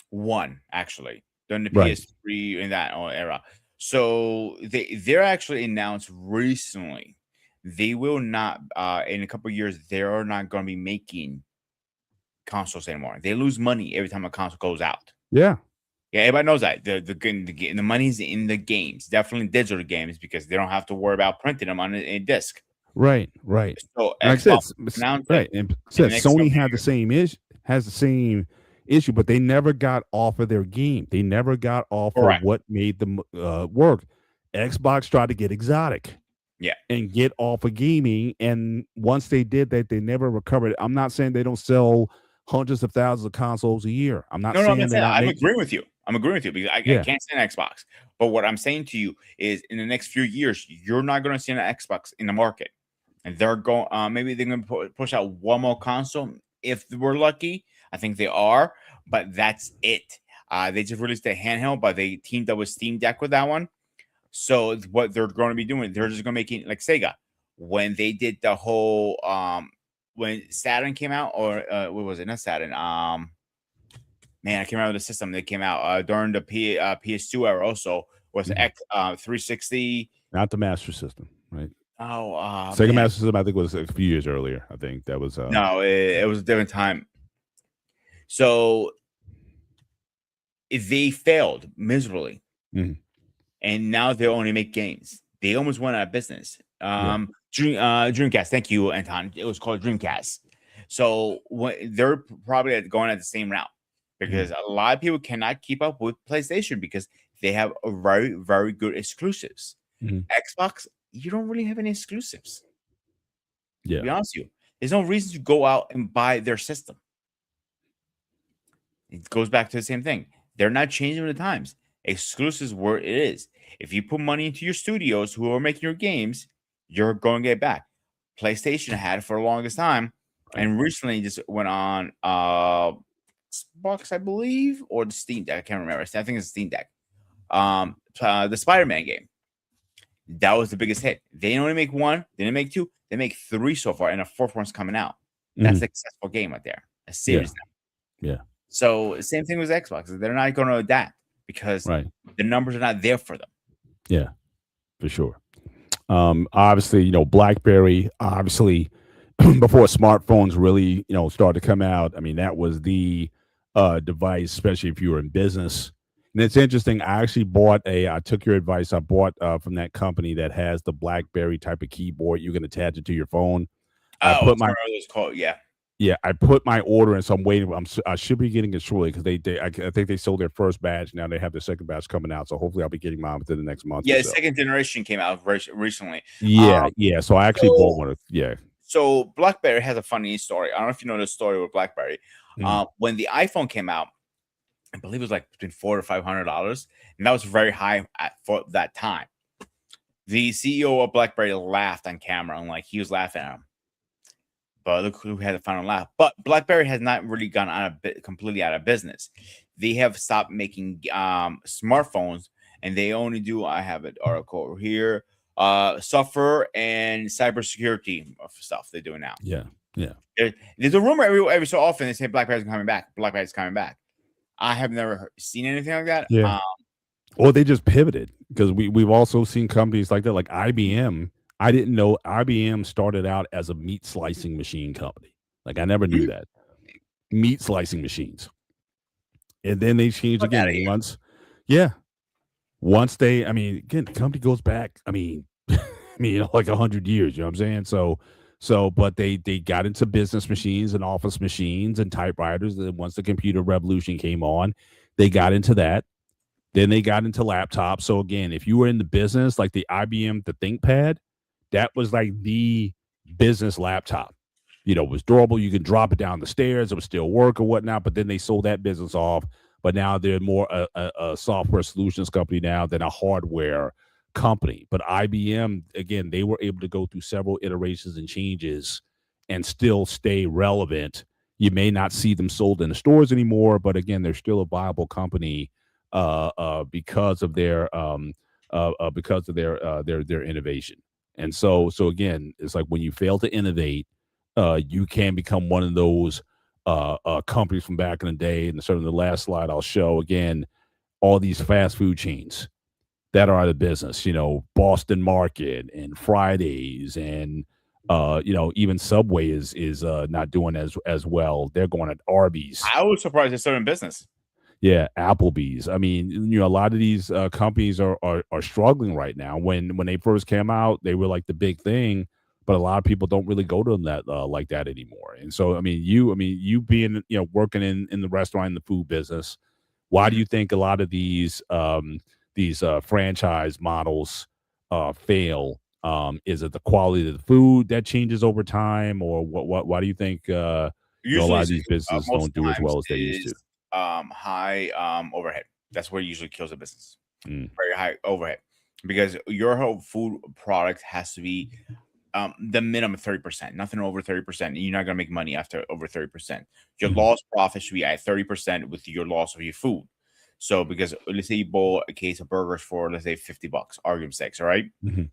One, actually, during the Right. PS3 in that era. So they're actually announced recently they will not in a couple of years they are not going to be making consoles anymore. They lose money every time a console goes out. Yeah. Yeah, everybody knows that the money's in the games, definitely digital games, because they don't have to worry about printing them on a disc. Right. Right. So And like I said, Xbox announced right. it And in said the next couple Sony of had the years. same issue, has the same issue, but they never got off of their game. They never got off of Correct. what made them work. Xbox tried to get exotic Yeah. and get off of gaming, and once they did that, they never recovered. I'm not saying they don't sell hundreds of thousands of consoles a year. I'm not No, I'm saying not they're saying that. not I'm making. agreeing with you. I'm agreeing with you because I Yeah. can't stand Xbox. But what I'm saying to you is, in the next few years, you're not going to see an Xbox in the market, and they're going. Maybe they're going to push out one more console if we're lucky. I think they are, but that's it. They just released a handheld, but they teamed up with Steam Deck with that one. So what they're going to be doing, they're just going to make it like Sega when they did the whole when Saturn came out, or what was it? Not Saturn. Man, I can't remember the system that came out during the PS2 era. Also was Mhm. X 360. Not the Master System, right? Oh, Sega man, Master System, I think, was a few years earlier. I think that was. no, it was a different time. So they failed miserably, Mhm. and now they only make games. They almost went out of business. Yeah. Dreamcast. Thank you, Anton. It was called Dreamcast. So they're probably going at the same route because Mhm. a lot of people cannot keep up with PlayStation because they have a very, very good exclusives. Mhm. Xbox, you don't really have any exclusives. To Yeah. be honest with you, there's no reason to go out and buy their system. It goes back to the same thing. They're not changing with the times. Exclusives where it is. If you put money into your studios who are making your games, you're going to get back. PlayStation had it for the longest time, Right. and recently just went on Xbox, I believe, or the Steam Deck. I can't remember. I think it's Steam Deck. The Spider-Man game. That was the biggest hit. They didn't only make one, they didn't make two, they make three so far, and a fourth one's coming out. That's Mhm. a successful game right there. A Yeah. series. Yeah. So same thing with Xbox. They're not going to adapt because Right. the numbers are not there for them. Yeah. For sure. Obviously, BlackBerry, obviously, before smartphones really, started to come out. I mean, that was the device, especially if you were in business. And it's interesting. I took your advice. I bought from that company that has the BlackBerry type of keyboard. You can attach it to your phone. I Oh, put it's my one of those called, yeah. Yeah, I put my order in, so I'm waiting. I should be getting it shortly because I think they sold their first batch. Now they have their second batch coming out, so hopefully I'll be getting mine within the next month or Yeah, the so. second generation came out recently. Yeah, yeah. So I actually bought So, one. Yeah. so BlackBerry has a funny story. I don't know if you know the story with BlackBerry. Mhm. When the iPhone came out, I believe it was like between $400 to $500, and that was very high for that time. The CEO of BlackBerry laughed on camera, and like he was laughing at him. But look who had the final laugh. But BlackBerry has not really gone completely out of business. They have stopped making smartphones, and they only do. I have an article over here. Software and cybersecurity stuff they're doing now. Yeah. Yeah. There's a rumor every so often they say BlackBerry's coming back. BlackBerry's coming back. I have never seen anything like that. Yeah. Or they just pivoted because we've also seen companies like that, like IBM. I didn't know IBM started out as a meat slicing machine company. Like I never knew Mhm. that. Meat slicing machines. And then they changed Fuck out of again here. once. Yeah. once they, I mean, again, the company goes back. I mean, I mean, like 100 years. You know what I'm saying? But they got into business machines and office machines and typewriters. And once the computer revolution came on, they got into that. Then they got into laptops. So again, if you were in the business, like the IBM, the ThinkPad, that was like the business laptop. You know, it was durable. You could drop it down the stairs. It would still work or whatnot. But then they sold that business off. But now they're more a software solutions company now than a hardware company. But IBM, again, they were able to go through several iterations and changes and still stay relevant. You may not see them sold in the stores anymore, but again, they're still a viable company because of their innovation. And so again, it's like when you fail to innovate, you can become one of those companies from back in the day. And sort of the last slide I'll show again, all these fast food chains that are out of business. You know, Boston Market and Fridays and even Subway is not doing as well. They're going at Arby's. I was surprised they're still in business. Yeah, Applebee's. I mean, a lot of these companies are struggling right now. When they first came out, they were like the big thing, but a lot of people don't really go to them that like that anymore. And so, you being working in the restaurant and the food business, why do Mhm. you think a lot of these franchise models fail? Is it the quality of the food that changes over time, or what? Why do you think a Usually, lot of it's, these businesses most don't do as times well as they used to? is high overhead. That's where it usually kills a business. Mm, Very high overhead because your whole food product has to be the minimum 30%, nothing over 30%. You're not gonna make money after over 30%. Your mhm, lost profit should be at 30% with your loss of your food. So because let's say you bought a case of burgers for let's say $50, argument's sakes, all right? mhm.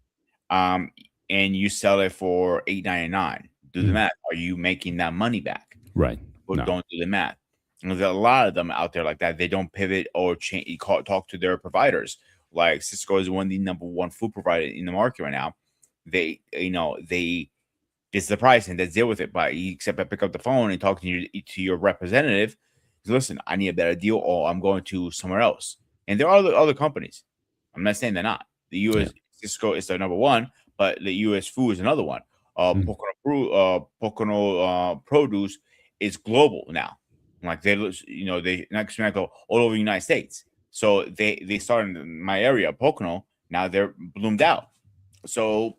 Um, and you sell it for $8.99. Do the Mhm. math. Are you making that money back? Right. But No. don't do the math. And there's a lot of them out there like that. They don't pivot or change, talk to their providers. Like Cisco is one of the number one food provider in the market right now. They it's the price and they deal with it. But except I pick up the phone and talk to your representative. Listen, I need a better deal, or I'm going to somewhere else. And there are other companies. I'm not saying they're not. The Yeah. U.S. Cisco is the number one, but the U.S. Food is another one. Mhm. Pocono Produce is global now. Like they next go all over the United States. So they started in my area, Pocono. Now they're bloomed out. So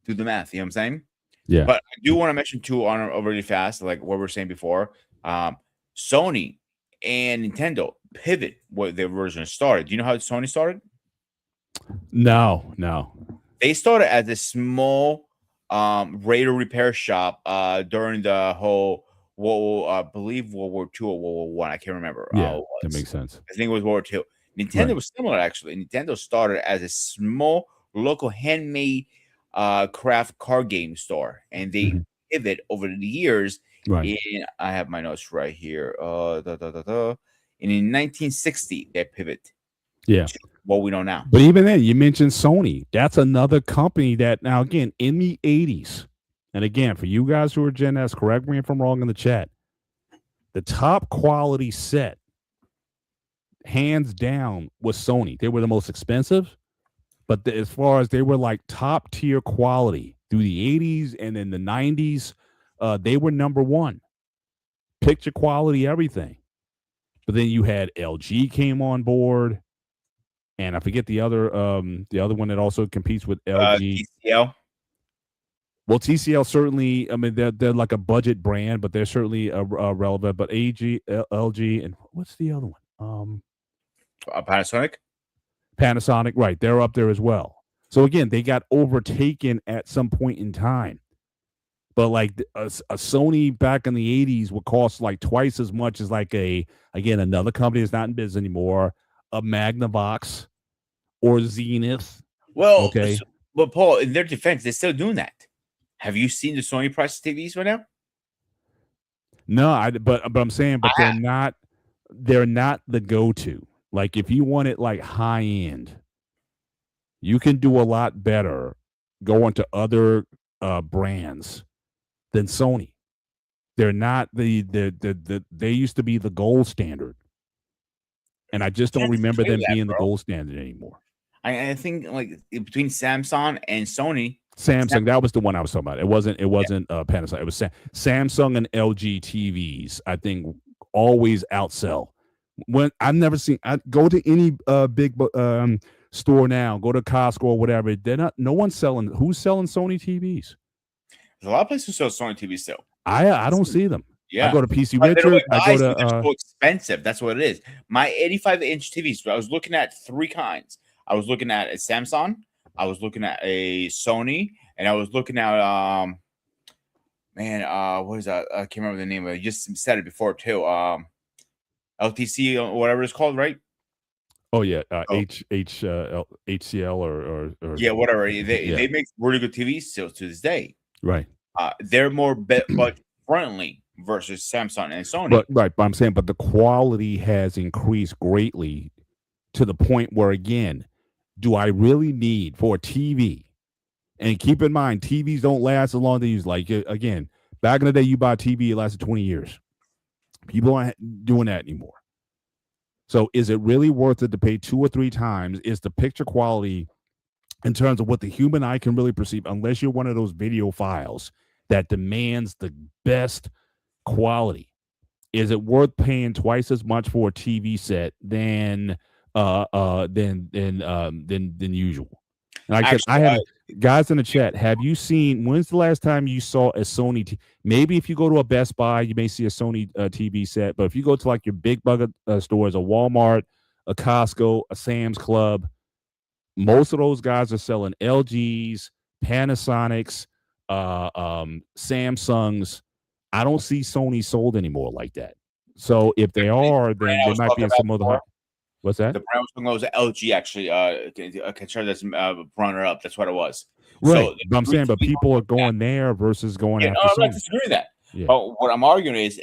do the math. You know what I'm saying? Yeah. But I do want to mention too on really fast, like what we were saying before. Um, Sony and Nintendo pivot what their version started. Do you know how Sony started? No, no. They started as a small radio repair shop during the whole I believe World War II or World War One. I can't remember. Yeah, It that was. makes sense. I think it was World War Two. Nintendo Right. was similar actually. Nintendo started as a small local handmade craft card game store, and they Mhm. pivot over the years. Right. In I have my notes right here. And in 1960, they pivot Yeah. to what we know now. But even then, you mentioned Sony. That's another company that now again in the 80s. And again, for you guys who are Gen S, correct me if I'm wrong in the chat. The top quality set, hands down, was Sony. They were the most expensive, but as far as they were like top tier quality through the 80s and in the 90s, they were number one. Picture quality, everything. But then you had LG came on board, and I forget the other one that also competes with LG. TCL. Well, TCL certainly. I mean, they're like a budget brand, but they're certainly relevant. But LG, and what's the other one? Panasonic. Panasonic, right? They're up there as well. So again, they got overtaken at some point in time. But like a Sony back in the 80s would cost like twice as much as like again another company that's not in business anymore, a Magnavox or Zenith. Well, Okay, but Paul, in their defense, they're still doing that. Have you seen the Sony price TVs right now? no, but I'm saying, I but have. they're not the go to. Like if you want it like high end, you can do a lot better going to other brands than Sony. They're not they used to be the gold standard. and I just don't Can't remember say them that, being the bro. gold standard anymore. I think like between Samsung and Sony, Sam, Samsung, that was the one I was talking about. It wasn't. It yeah, wasn't Panasonic. It was Samsung and LG TVs. I think always outsell. When I've never seen, I go to any big store now. Go to Costco or whatever. They're not. No one's selling. Who's selling Sony TVs? there's a lot of places who sell Sony TV still. I don't see them. I Yeah. go to PC But they don't Richard. like I buy, go so to they're so expensive. That's what it is. My 85-inch TVs, I was looking at three kinds. I was looking at a Samsung, I was looking at a Sony, and I was looking at what is that? I can't remember the name of it. You just said it before too. LTC or whatever it's called, right? oh yeah, Oh, HCL or yeah, whatever. They yeah, they make really good TVs still to this day. right. They're more budget friendly versus Samsung and Sony. But right, but I'm saying, but the quality has increased greatly to the point where, again, do I really need for a TV? And keep in mind, TVs don't last as long as they use. Like again, back in the day, you buy a TV, it lasted 20 years. People aren't doing that anymore. So, is it really worth it to pay 2 or 3 times? Is the picture quality in terms of what the human eye can really perceive, unless you're one of those video files that demands the best quality? Is it worth paying twice as much for a TV set than usual? And like I said, I Actually, haven't. Guys in the chat, have you seen? When's the last time you saw a Sony? Maybe if you go to a Best Buy, you may see a Sony TV set. But if you go to like your big bug stores, a Walmart, a Costco, a Sam's Club, most of those guys are selling LGs, Panasonics, Samsungs. I don't see Sony sold anymore like that. So if they are, brand then I they was might be talking in about some other. before, What's that? the brand I was talking about was LG. Actually, can share this runner up. That's what it was. Right. So the But I'm three saying, but TVs people are that, going there versus going yeah, no, after I'm not Sony. disagreeing with that. Yeah. But what I'm arguing is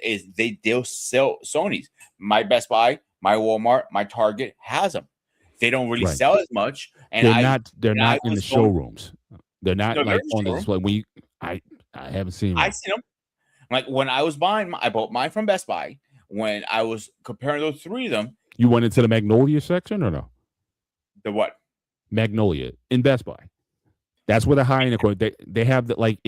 they'll sell Sony's. My Best Buy, my Walmart, my Target has them. They don't really Right. sell as much, and They're not in the was going. showrooms. They're not No, they're like in the on the showroom. display. I haven't seen I one. seen them. Like when I was buying, I bought mine from Best Buy. When I was comparing those three of them, You went into the Magnolia section or no? the what? Magnolia in Best Buy. That's where the high end equipment. They have that like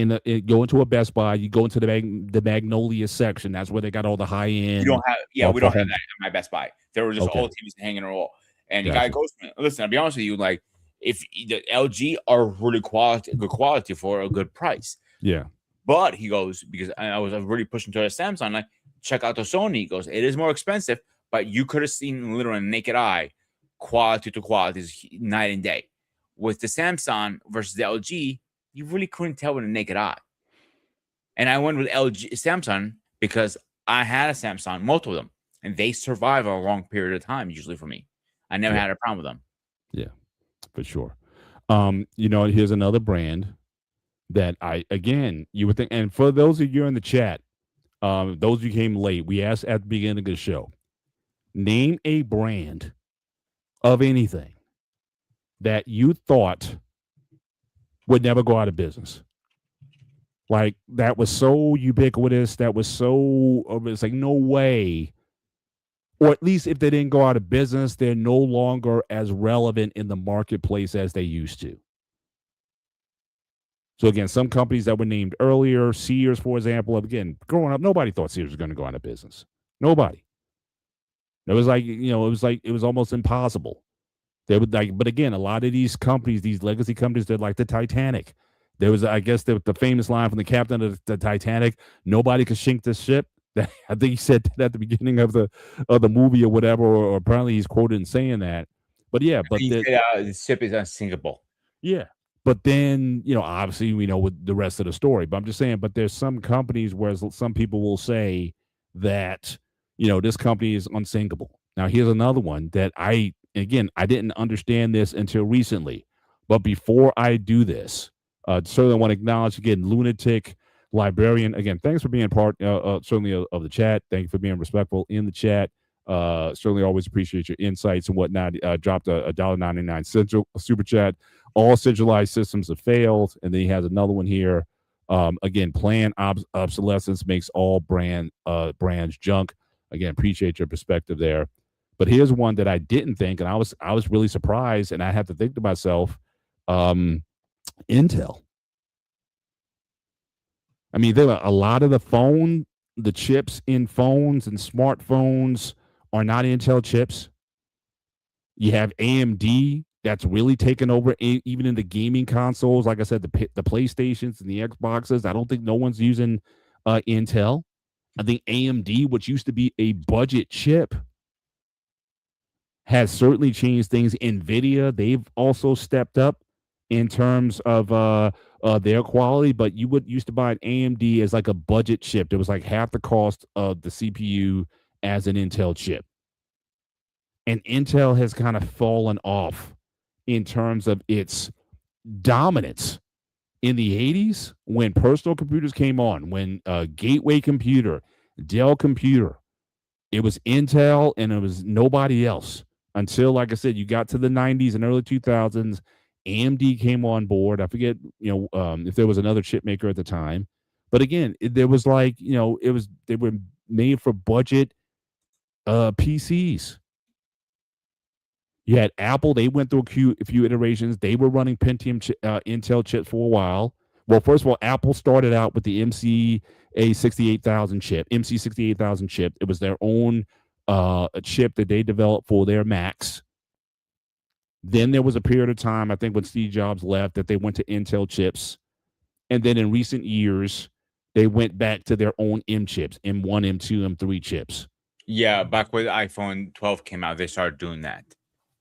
go into a Best Buy. You go into the Magnolia section. That's where they got all the high We end. don't have, yeah, we for don't have home. that at my Best Buy. There were just Okay, all TVs hanging on the wall. And the guy gotcha. goes, listen, I'll be honest with you, like if the LG are really good quality for a good price. Yeah, But he goes, because I was really pushing to the Samsung, like check out the Sony. He goes, it is more expensive, but you could have seen literally naked eye, quality to quality is night and day. With the Samsung versus the LG, you really couldn't tell with a naked eye. And I went with LG Samsung because I had a Samsung, multiple of them, and they survive a long period of time, usually for me. I never yeah, had a problem with them. yeah, for sure. Here's another brand that you would think, and for those of you in the chat, those who came late, we asked at the beginning of the show, name a brand of anything that you thought would never go out of business. Like that was so ubiquitous. That was so. It's like no way. Or at least if they didn't go out of business, they're no longer as relevant in the marketplace as they used to. So again, some companies that were named earlier, Sears, for example, again, growing up, nobody thought Sears was going to go out of business. Nobody. It was like, it was almost impossible. They would like, but again, a lot of these companies, these legacy companies, they're like the Titanic. There was, I guess, the famous line from the captain of the Titanic: "Nobody could sink this ship." I think he said that at the beginning of the movie or whatever, or apparently he's quoted in saying that. But yeah, but He said the ship is unsinkable. yeah, but then obviously we know with the rest of the story. But I'm just saying, but there's some companies where some people will say that this company is unsinkable. Now here's another one that I didn't understand this until recently. But before I do this, certainly want to acknowledge again, Lunatic Librarian. Again, thanks for being part certainly of the chat. Thank you for being respectful in the chat. Certainly always appreciate your insights and whatnot. Dropped a $1.99 central super chat. All centralized systems have failed. And then he has another one here. Again, planned obsolescence makes all brands junk. Again, appreciate your perspective there. But here's one that I didn't think, and I was really surprised, and I had to think to myself, um, Intel. I mean, there are a lot of the chips in phones and smartphones are not Intel chips. You have AMD that's really taken over, even in the gaming consoles. Like I said, the PlayStations and the Xboxes. I don't think no one's using Intel. I think AMD, which used to be a budget chip, has certainly changed things. Nvidia, they've also stepped up in terms of their quality, but you would used to buy an AMD as like a budget chip. It was like half the cost of the CPU as an Intel chip. And Intel has kind of fallen off in terms of its dominance in the 80s when personal computers came on, when Gateway Computer, Dell Computer, it was Intel and it was nobody else until, like I said, you got to the 90s and early 2000s. AMD came on board. I forget, if there was another chip maker at the time, but again, there was like, they were made for budget PCs. You had Apple; they went through a few iterations. They were running Intel chips for a while. Well, first of all, Apple started out with the MC 68000 chip. It was their own chip that they developed for their Macs. Then there was a period of time, I think, when Steve Jobs left, that they went to Intel chips, and then in recent years, they went back to their own M chips, M1, M2, M3 chips. Yeah, back when iPhone 12 came out, they started doing that.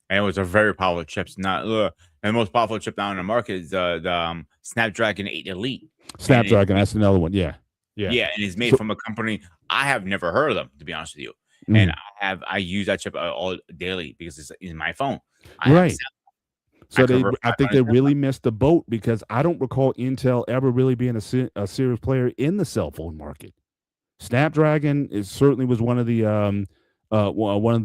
And it was a very powerful chip. Not and the most powerful chip now in the market is the Snapdragon 8 Elite. And it's Snapdragon, made, that's another one. Yeah, yeah. yeah, and it's made So, from a company I have never heard of them, to be honest with you. And mhm, I use that chip all daily because it's in my phone. I have a right. I So convert I think 500 they cents. really missed the boat because I don't recall Intel ever really being a serious player in the cell phone market. Snapdragon is certainly was one of the one of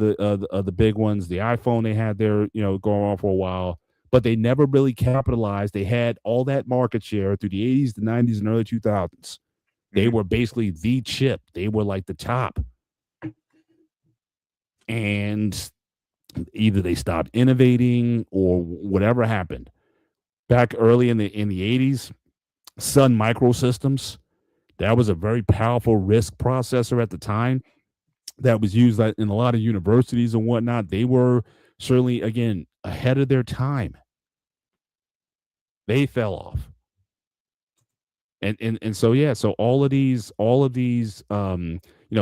the big ones. The iPhone they had there, going on for a while, but they never really capitalized. They had all that market share through the 80s, the 90s, and early 2000s. They Mhm. were basically the chip. They were like the top, and either they stopped innovating or whatever happened. Back early in the 80s, Sun Microsystems, that was a very powerful RISC processor at the time that was used in a lot of universities and whatnot. They were certainly, again, ahead of their time. They fell off. And so yeah, so all of these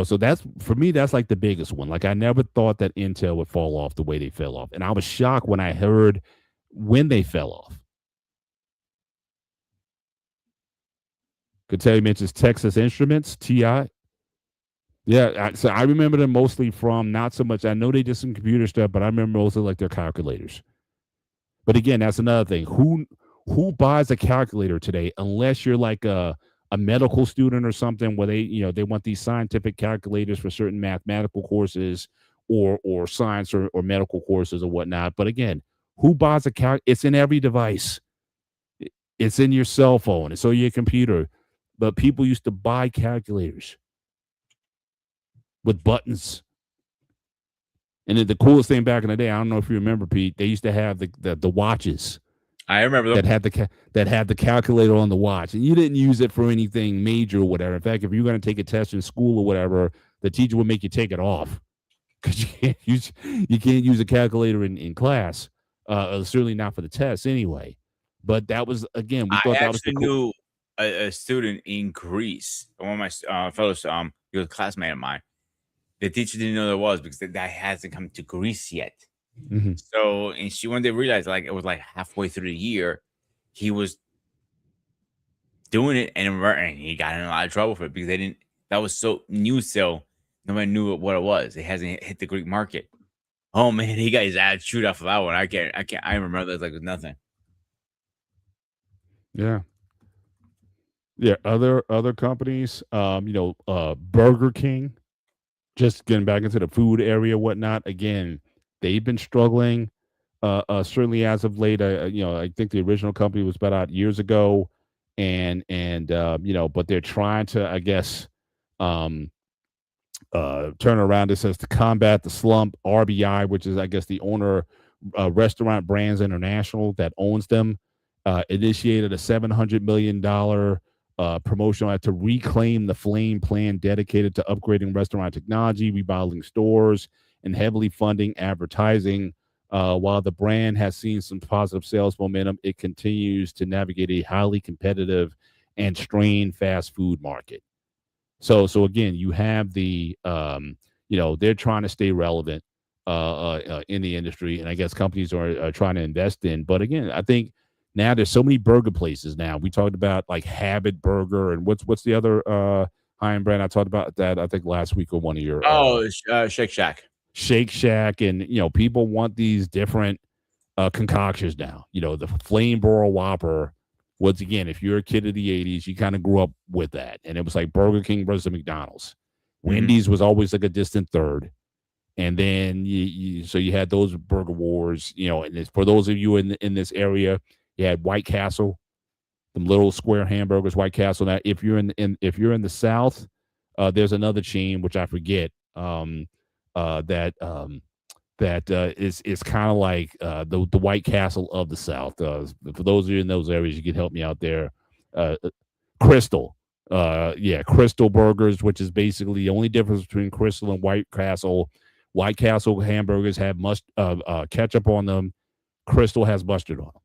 so that's for me, that's like the biggest one. Like I never thought that Intel would fall off the way they fell off. And I was shocked when I heard when they fell off. Could tell you mentions Texas Instruments, TI. Yeah, so I remember them mostly from not so much. I know they did some computer stuff, but I remember mostly like their calculators. But again, that's another thing. Who buys a calculator today unless you're like a medical student or something where they want these scientific calculators for certain mathematical courses or science or medical courses or whatnot. But again, who buys a It's in every device. It's in your cell phone. It's on your computer. But people used to buy calculators with buttons. And then the coolest thing back in the day, I don't know if you remember, Pete, they used to have the watches I remember them. that had the calculator on the watch, and you didn't use it for anything major or whatever. In fact, if you're going to take a test in school or whatever, the teacher would make you take it off because you can't use a calculator in class. Certainly not for the test anyway. But that was again, we I thought that was the actually cool. knew a student in Greece, one of my fellows, he was a classmate of mine. The teacher didn't know there was because that hasn't come to Greece yet. Mhm. So, and she one day realized, like, it was like halfway through the year, he was doing it, and he got in a lot of trouble for it because they didn't. That was so new, so nobody knew what it was. It hasn't hit the Greek market. Oh man, he got his ass chewed off of that one. I can't. I remember that like it was nothing. Yeah, yeah. Other companies, Burger King, just getting back into the food area, whatnot. Again, they've been struggling. Certainly as of late, I think the original company was about out years ago, and but they're trying to, I guess, um, turn around. It says to combat the slump, RBI, which is I guess the owner, Restaurant Brands International that owns them, initiated a $700 million promotional ad to reclaim the flame plan dedicated to upgrading restaurant technology, remodeling stores, and heavily funding advertising. While the brand has seen some positive sales momentum, it continues to navigate a highly competitive and strained fast food market. So again, you have they're trying to stay relevant in the industry, and I guess companies are trying to invest in. But again, I think now there's so many burger places now. We talked about like Habit Burger, and what's the other high end brand? I talked about that I think last week on one of your Oh, Shake Shack. Shake Shack, and people want these different concoctions now. The Flame Broil Whopper. Once again, if you're a kid of the '80s, you kind of grew up with that, and it was like Burger King versus McDonald's. Mhm. Wendy's was always like a distant third, and then so you had those burger wars. And for those of you in this area, you had White Castle, the little square hamburgers, White Castle. Now, if you're in the South, there's another chain which I forget. That is kind of like the White Castle of the South. For those of you in those areas, you can help me out there. Crystal, yeah, Crystal Burgers, which is basically the only difference between Crystal and White Castle. White Castle hamburgers have ketchup on them. Crystal has mustard on them.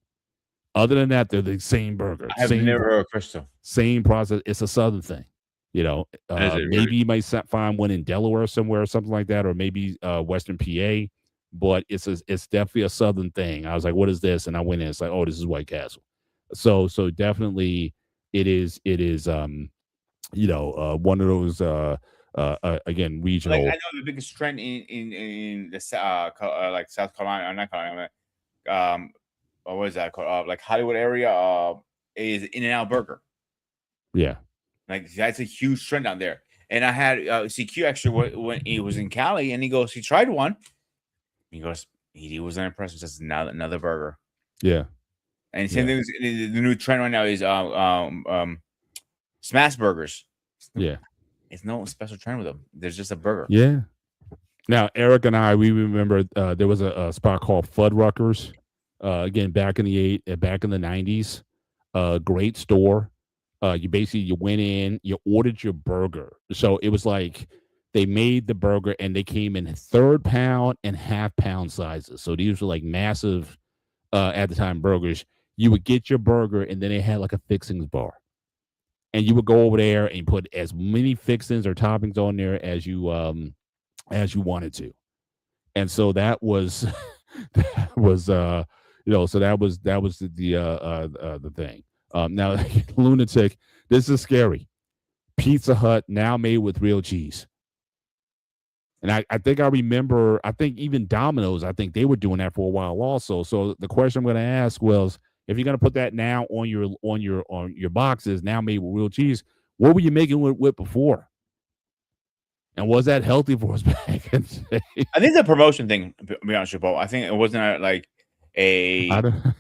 Other than that, they're the same burger, I have never heard of Crystal. same process. It's a Southern thing. Is it really? Maybe you might find one in Delaware somewhere or something like that, or maybe Western PA. But it's definitely a Southern thing. I was like, "What is this?" And I went in. It's like, "Oh, this is White Castle." So definitely it is one of those again Like, I regional. know the biggest trend in the like South Carolina, or not Carolina, or what is that called? Like Hollywood area, is In-N-Out Burger. Yeah, Like that's a huge trend down there. And I had CQ actually when he was in Cali, and he goes, he tried one. He goes, he wasn't impressed. It's just another burger. yeah, And same yeah, thing. The new trend right now is smash burgers. yeah, It's no special trend with them. There's just a burger. yeah. Now, Eric and I, we remember there was a spot called Fuddruckers. Again, back in the '90s, great store. You went in, you ordered your burger. So it was like they made the burger and they came in third pound and half pound sizes. So these were like massive at the time burgers. You would get your burger and then they had like a fixings bar, and you would go over there and put as many fixings or toppings on there as you wanted to. And so that was that was so that was the thing. Now lunatic, this is scary. Pizza Hut now made with real cheese. And I think I remember, I think even Domino's, I think they were doing that for a while also. So the question I'm going to ask was, if you're going to put that now on your boxes, now made with real cheese, what were you making with before? And was that healthy for us back in the day? I think it's a promotion thing. To be honest with you, I think it wasn't like I a don't,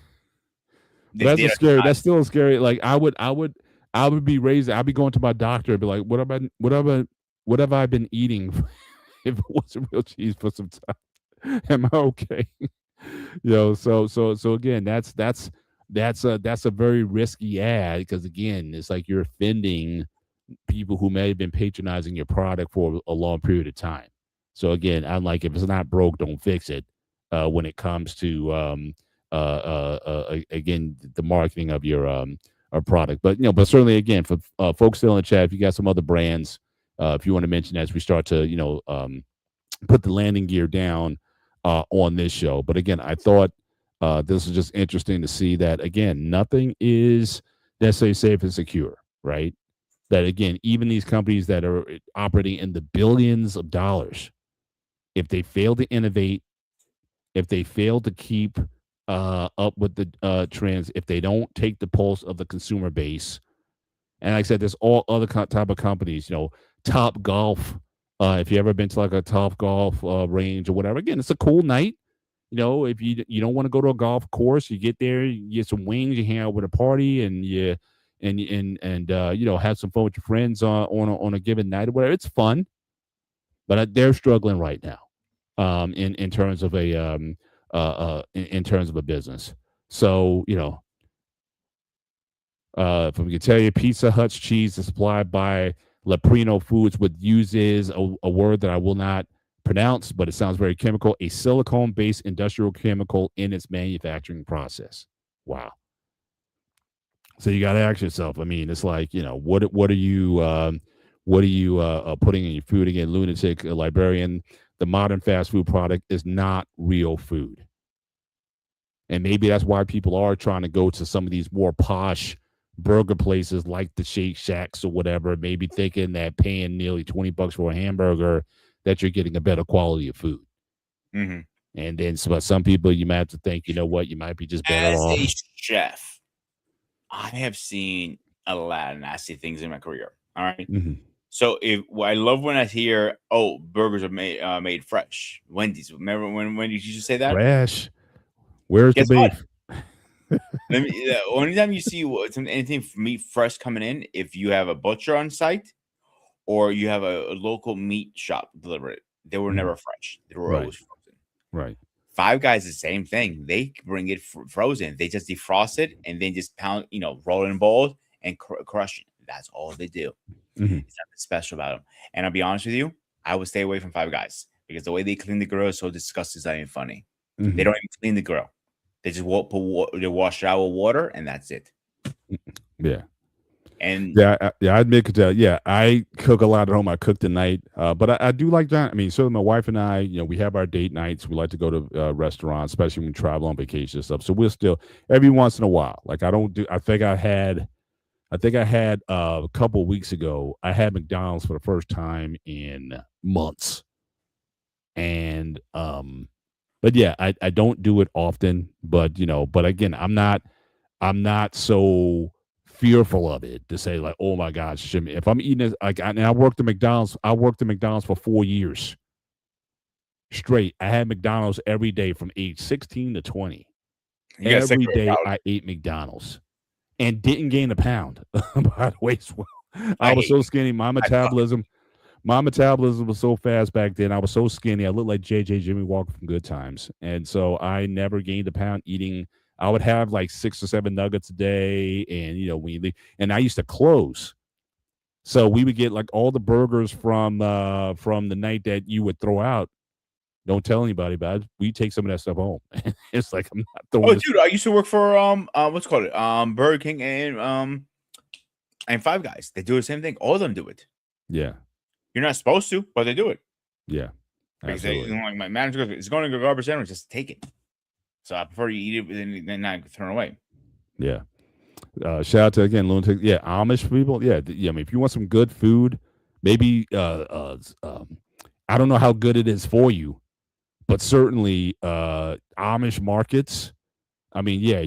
they that's a did scary. That's still a scary. Like I would be raised. I'd be going to my doctor and be like, what have I been eating if it wasn't real cheese for some time? Am I okay? So again, that's a very risky ad, because again, it's like you're offending people who may have been patronizing your product for a long period of time. So again, I'm like, if it's not broke, don't fix it. When it comes to again, the marketing of your product, but certainly again, for folks still in the chat, if you got some other brands, if you want to mention as we start to put the landing gear down on this show. But again, I thought this is just interesting to see that again, nothing is necessarily safe and secure, right? That again, even these companies that are operating in the billions of dollars, if they fail to innovate, if they fail to keep up with the trends, if they don't take the pulse of the consumer base, and like I said, there's all other type of companies, Top Golf. If you ever been to like a Top Golf range or whatever, again, it's a cool night. If you don't want to go to a golf course, you get there, you get some wings, you hang out with a party, and have some fun with your friends on a given night or whatever. It's fun. but they're struggling right now, in terms of a in terms of a business. So if I can tell you, Pizza Hut's cheese is supplied by Leprino Foods, which uses a word that I will not pronounce, but it sounds very chemical, a silicone-based industrial chemical in its manufacturing process. Wow. So you got to ask yourself. I mean, it's like what are you putting in your food again? Lunatic librarian. The modern fast food product is not real food, and maybe that's why people are trying to go to some of these more posh burger places like the Shake Shacks or whatever. Maybe thinking that paying nearly $20 for a hamburger, that you're getting a better quality of food. Hmm. And then some people you might have to think, you know what, you might be just better As a off. chef, I have seen a lot of nasty things in my career. All right. Mhm. So I love when I hear, "Oh, burgers are made fresh." Wendy's. Remember when Wendy's used to say that? Fresh. Where's the Guess what? beef? Let me. Only time you see anything meat fresh coming in, if you have a butcher on site or you have a local meat shop deliver it. They were Mhm. never fresh. They were Right. always frozen. Right. Five Guys, the same thing. They bring it frozen. They just defrost it and then just pound, roll it in balls and crush it. That's all they do. Mhm. It's nothing special about them. And I'll be honest with you, I would stay away from Five Guys because the way they clean the grill is so disgusting. It's not even funny. They Mhm. don't even clean the grill. They just they wash it out with water and that's it. Yeah. And Yeah, I admit that. Yeah, I cook a lot at home. I cook tonight, but I do like that. I mean, so my wife and I, we have our date nights. We like to go to restaurants, especially when we travel on vacation and stuff. So we'll still every once in a while. Like I don't do. I think I had a couple weeks ago. I had McDonald's for the first time in months, and but yeah, I don't do it often. But again, I'm not so fearful of it to say like, oh my gosh, Jimmy. If I'm eating it, like, and I worked at McDonald's. I worked at McDonald's for 4 years straight. I had McDonald's every day from age 16 to 20. you got sick Every of it, day probably. I ate McDonald's and didn't gain a pound. By the way, as well. I I was hate. so skinny. My I fucking. metabolism, my metabolism was so fast back then. I was so skinny. I looked like JJ Jimmy Walker from Good Times. And so I never gained a pound eating. I would have like 6 or 7 nuggets a day. And, and I used to close. So we would get like all the burgers from the night that you would throw out. Don't tell anybody, but we take some of that stuff home. It's like I'm not throwing Oh, this. dude, I used to work for what's it called it Burger King and Five Guys. They do the same thing. All of them do it. Yeah, You're not supposed to, but they do it yeah, because they absolutely. like my manager goes, "It's going to go garbage sandwich. Just take it." So I prefer you eat it than not throw it away. Yeah. Shout out to again lunatic. Yeah, Amish people. Yeah, yeah. I mean, if you want some good food, maybe I don't know how good it is for you, but certainly Amish markets. I mean, yeah,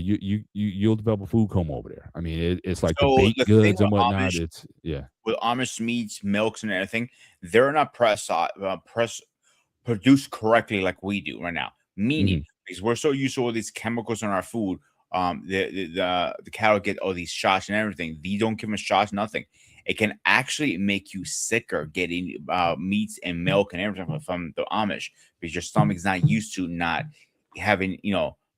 you'll develop a food coma over there. I mean, it's like the So baked the thing goods and whatnot. It's yeah. with Amish meats, milks, and everything, they're not produced correctly like we do right now. Meaning, Hmm. because we're so used to all these chemicals in our food, the cattle get all these shots and everything. They don't give them shots, nothing. It can actually make you sicker getting meats and milk and everything from the Amish because your stomach's not used to not having,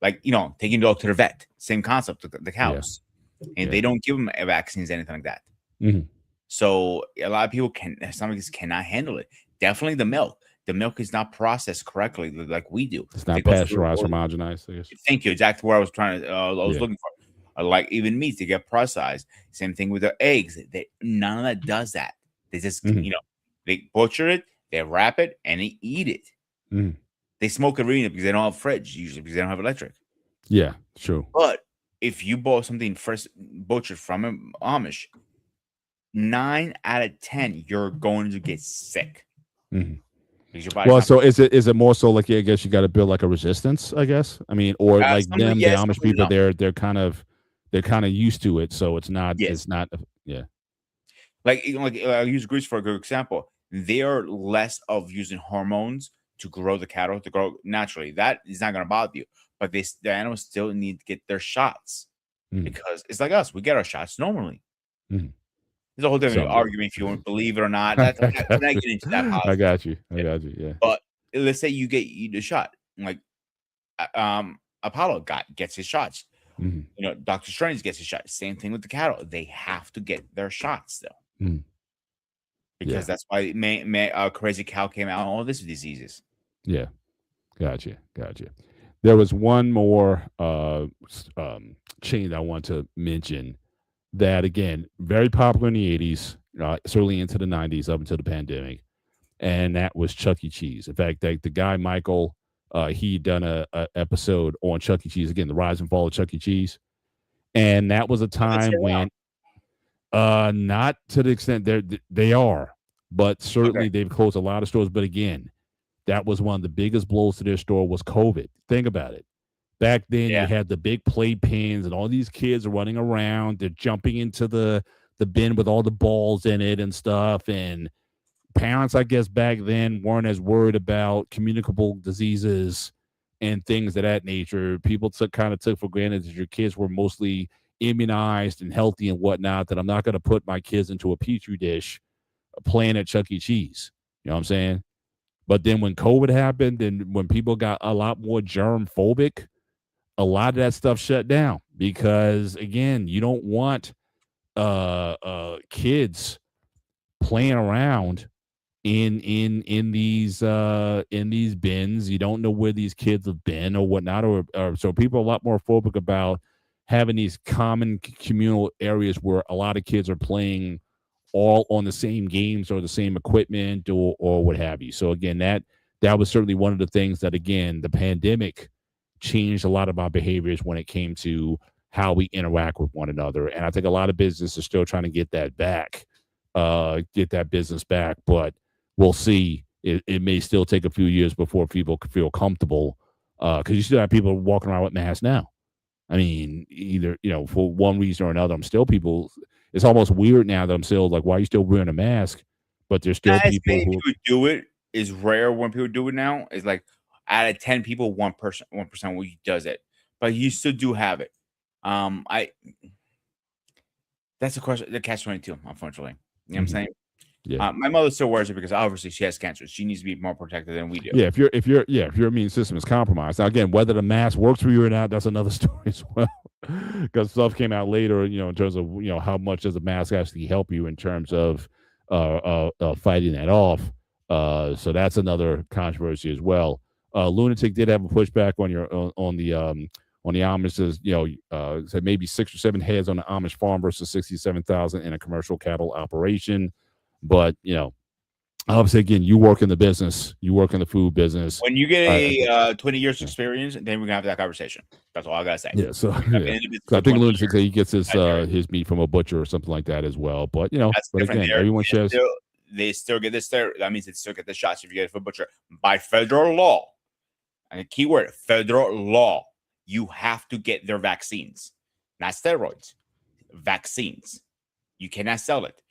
like taking dog to the vet. Same concept, the Yeah, cows, and yeah. they don't give them vaccines, anything like that. Hmm. So a lot of people their stomachs cannot handle it. Definitely the milk. The milk is not processed correctly like we do. It's They not go through pasteurized, all. homogenized. I guess. Thank you. Exactly where I was trying to. I was Yeah. looking for. Like even meats, they get processed. Same thing with the eggs. None of that does that. They just Hmm. they butcher it, they wrap it, and they eat it. Hmm. They smoke arena because they don't have fridge usually because they don't have electric. Yeah, true. But if you bought something fresh butchered from an Amish, 9 out of 10 you're going to get sick Hmm. because your body's Well, not. so is it more so like I guess you got to build like a resistance? I guess. I mean, or like Some them, the yes, Amish some people, no. they're kind of used to it, so it's not Yes, it's not. Yeah. like I'll use Greece for a good example. They are less of using hormones to grow the cattle to grow naturally. That is not going to bother you, but the animals still need to get their shots Mhm. because it's like us. We get our shots normally. Mhm. There's a whole different Some. argument if you want to believe it or not. I We're not getting into that I politics. got you. I got you. Yeah. But let's say you get the shot, like Apollo gets his shots. Mhm. Doctor Strange gets his shot. Same thing with the cattle. They have to get their shots still Mhm. because Yeah. that's why crazy cow came out and all this diseases. Yeah. Gotcha. Gotcha. There was one more chain I want to mention that again, very popular in the 80s, certainly into the 90s, up until the pandemic, and that was Chuck E. Cheese. In fact, the guy Michael, he done a episode on Chuck E. Cheese again, the rise and fall of Chuck E. Cheese, and that was a Are they time still around? when, not to the extent they are, but Okay. certainly they've closed a lot of stores. But again, that was one of the biggest blows to their store was COVID. Think about it. Back then, you Yeah. had the big playpens, and all these kids are running around. They're jumping into the bin with all the balls in it and stuff. And parents, I guess, back then weren't as worried about communicable diseases and things of that nature. People kind of took for granted that your kids were mostly immunized and healthy and whatnot. That I'm not going to put my kids into a petri dish playing at Chuck E. Cheese. You know what I'm saying? But then when COVID happened and when people got a lot more germ phobic, a lot of that stuff shut down because again, you don't want kids playing around in these bins. You don't know where these kids have been or whatnot, or so people are a lot more phobic about having these common communal areas where a lot of kids are playing all on the same games or the same equipment or what have you. So again, that was certainly one of the things that again the pandemic changed a lot of our behaviors when it came to how we interact with one another. And I think a lot of businesses are still trying to get that back, get that business back. But we'll see. It may still take a few years before people feel comfortable because you still have people walking around with masks now. I mean, either, for one reason or another, I'm still people. It's almost weird now that I'm still like, why are you still wearing a mask? But there's still Not as people many who, people do it. Is rare when people do it now. It's like out of 10 people, 1% does it. But you still do have it. I That's the question, the catch 22, unfortunately. You know what I'm Mhm. saying? Yeah. My mother still wears it because obviously she has cancer. She needs to be more protected than we do. Yeah, if your immune system is compromised. Now, again, whether the mask works for you or not, that's another story as well. Because stuff came out later, in terms of how much does the mask actually help you in terms of fighting that off. So that's another controversy as well. Lunatic did have a pushback on the Amish. Says said maybe 6 or 7 heads on the Amish farm versus 67,000 in a commercial cattle operation, but obviously, again, you work in the business, you work in the food business. When you get I think, a 20 years yeah, experience, then we're gonna have that conversation. That's all I gotta say. yeah. So I've been yeah, in the business 'cause I for think 20 Lunatic said years. he gets I tell you, his meat from a butcher or something like that as well. But that's but different again, there. everyone shares. They still get this there. That means they still get the shots if you get it from a butcher by federal law. And a keyword, federal law. You have to get their vaccines, not steroids. Vaccines. You cannot sell it.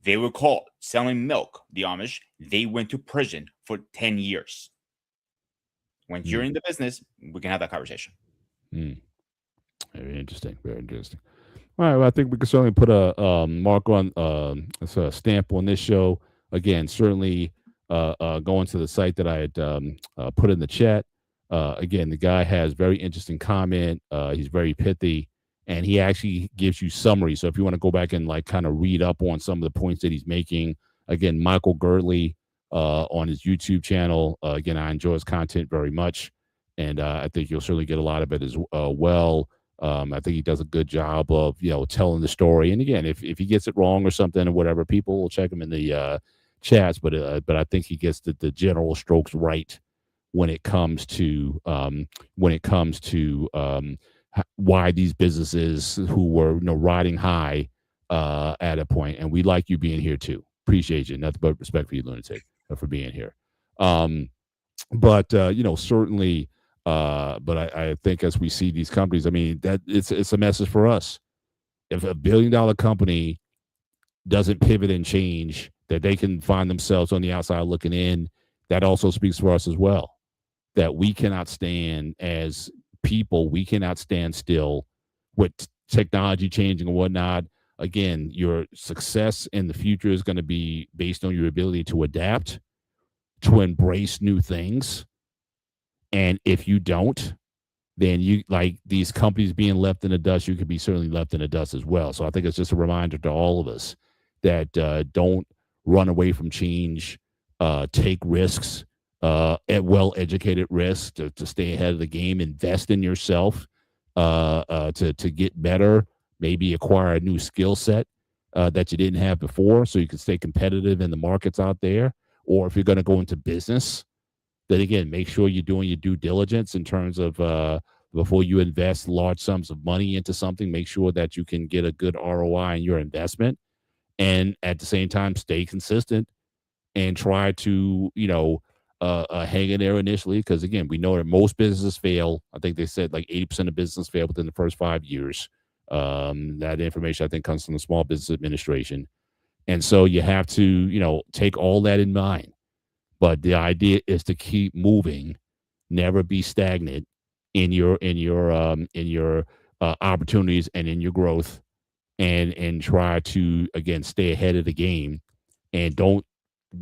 They were caught selling milk, the Amish. They went to prison for 10 years. When you're Mm, in the business, we can have that conversation. mm. Very interesting. Very interesting. All right. Well, I think we can certainly put a mark on a stamp on this show. Again, certainly going to the site that I had put in the chat. Again, the guy has very interesting comment. He's very pithy, and he actually gives you summary. So if you want to go back and like kind of read up on some of the points that he's making, again, Michael Gertley on his YouTube channel. Again, I enjoy his content very much, and I think you'll certainly get a lot of it as well. I think he does a good job of telling the story. And again, if he gets it wrong or something or whatever, people will check him in the chats. But I think he gets the general strokes right when it comes to why these businesses who were riding high at a point. And we like you being here too. Appreciate you. Nothing but respect for you, Lunatic, for being here. But certainly but I think as we see these companies, I mean, that it's a message for us. If a $1 billion company doesn't pivot and change, that they can find themselves on the outside looking in, that also speaks for us as well. That we cannot stand as people, we cannot stand still with technology changing and whatnot. again, your success in the future is going to be based on your ability to adapt, to embrace new things. And if you don't, then you like these companies being left in the dust, you could be certainly left in the dust as well. So I think it's just a reminder to all of us that don't run away from change, take risks, at well-educated risks to stay ahead of the game, invest in yourself to get better, maybe acquire a new skill set that you didn't have before so you can stay competitive in the markets out there. Or if you're going to go into business, then again, make sure you're doing your due diligence in terms of before you invest large sums of money into something, make sure that you can get a good ROI in your investment. And at the same time, stay consistent and try to, hang in there initially. Because again, we know that most businesses fail. I think they said like 80% of business fail within the first 5 years. That information, I think, comes from the Small Business Administration. And so you have to, take all that in mind. But the idea is to keep moving, never be stagnant in your opportunities and in your growth, and try to again stay ahead of the game, and don't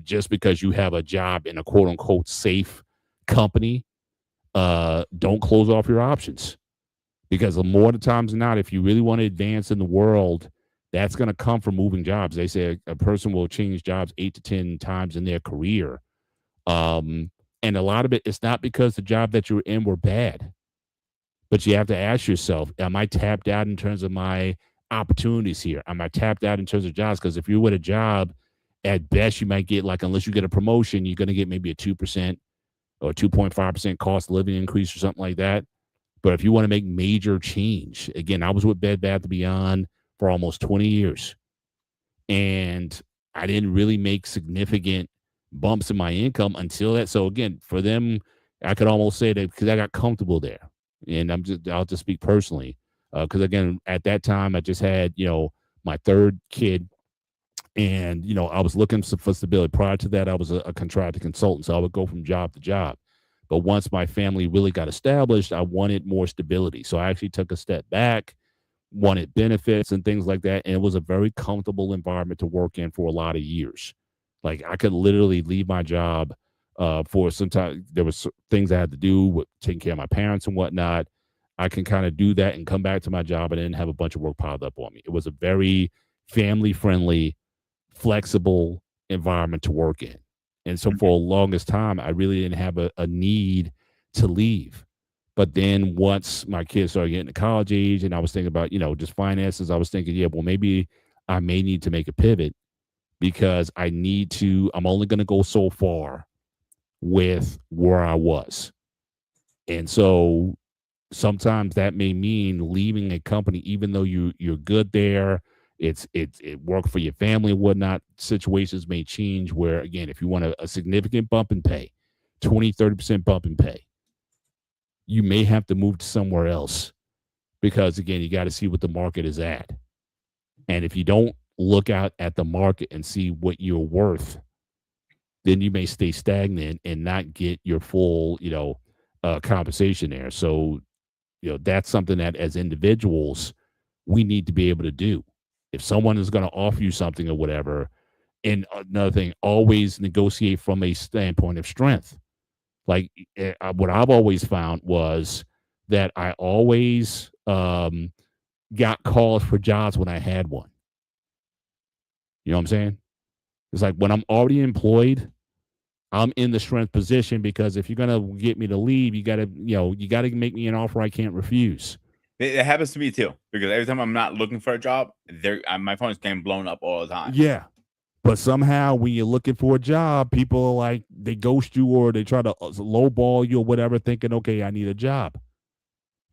just because you have a job in a quote unquote safe company, don't close off your options, because the more the times than not, if you really want to advance in the world, that's going to come from moving jobs. They say a person will change jobs 8 to 10 times in their career. And a lot of it's not because the job that you're in were bad, but you have to ask yourself, am I tapped out in terms of my opportunities here? Am I tapped out in terms of jobs? Because if you're with a job, at best you might get, like, unless you get a promotion, you're going to get maybe a 2% or 2.5% cost of living increase or something like that. But if you want to make major change, again, I was with Bed Bath & Beyond for almost 20 years, and I didn't really make significant bumps in my income until that. So again, for them, I could almost say that because I got comfortable there, and I'll just speak personally, because again, at that time I just had my third kid, and I was looking for stability. Prior to that, I was a contracted consultant, so I would go from job to job. But once my family really got established, I wanted more stability, so I actually took a step back, wanted benefits and things like that. And it was a very comfortable environment to work in for a lot of years. Like I could literally leave my job for sometimes there was things I had to do with taking care of my parents and whatnot. I can kind of do that and come back to my job and then have a bunch of work piled up on me. It was a very family friendly, flexible environment to work in. And so for the longest time, I really didn't have a need to leave. But then once my kids started getting to college age and I was thinking about, just finances, I was thinking, yeah, well, maybe I may need to make a pivot, because I'm only going to go so far with where I was. And so sometimes that may mean leaving a company, even though you're good there. It worked for your family and whatnot. Situations may change where, again, if you want a significant bump in pay, 20-30% bump in pay, you may have to move to somewhere else, because again, you got to see what the market is at. And if you don't look out at the market and see what you're worth, then you may stay stagnant and not get your full, compensation there. So, that's something that as individuals, we need to be able to do. If someone is going to offer you something or whatever, and another thing, always negotiate from a standpoint of strength. Like what I've always found was that I always got calls for jobs when I had one. You know what I'm saying? It's like when I'm already employed, I'm in the strength position, because if you're gonna get me to leave, you gotta make me an offer I can't refuse. It happens to me too, because every time I'm not looking for a job, my phone is getting blown up all the time. Yeah. But somehow when you're looking for a job, people are like, they ghost you or they try to lowball you or whatever, thinking, okay, I need a job.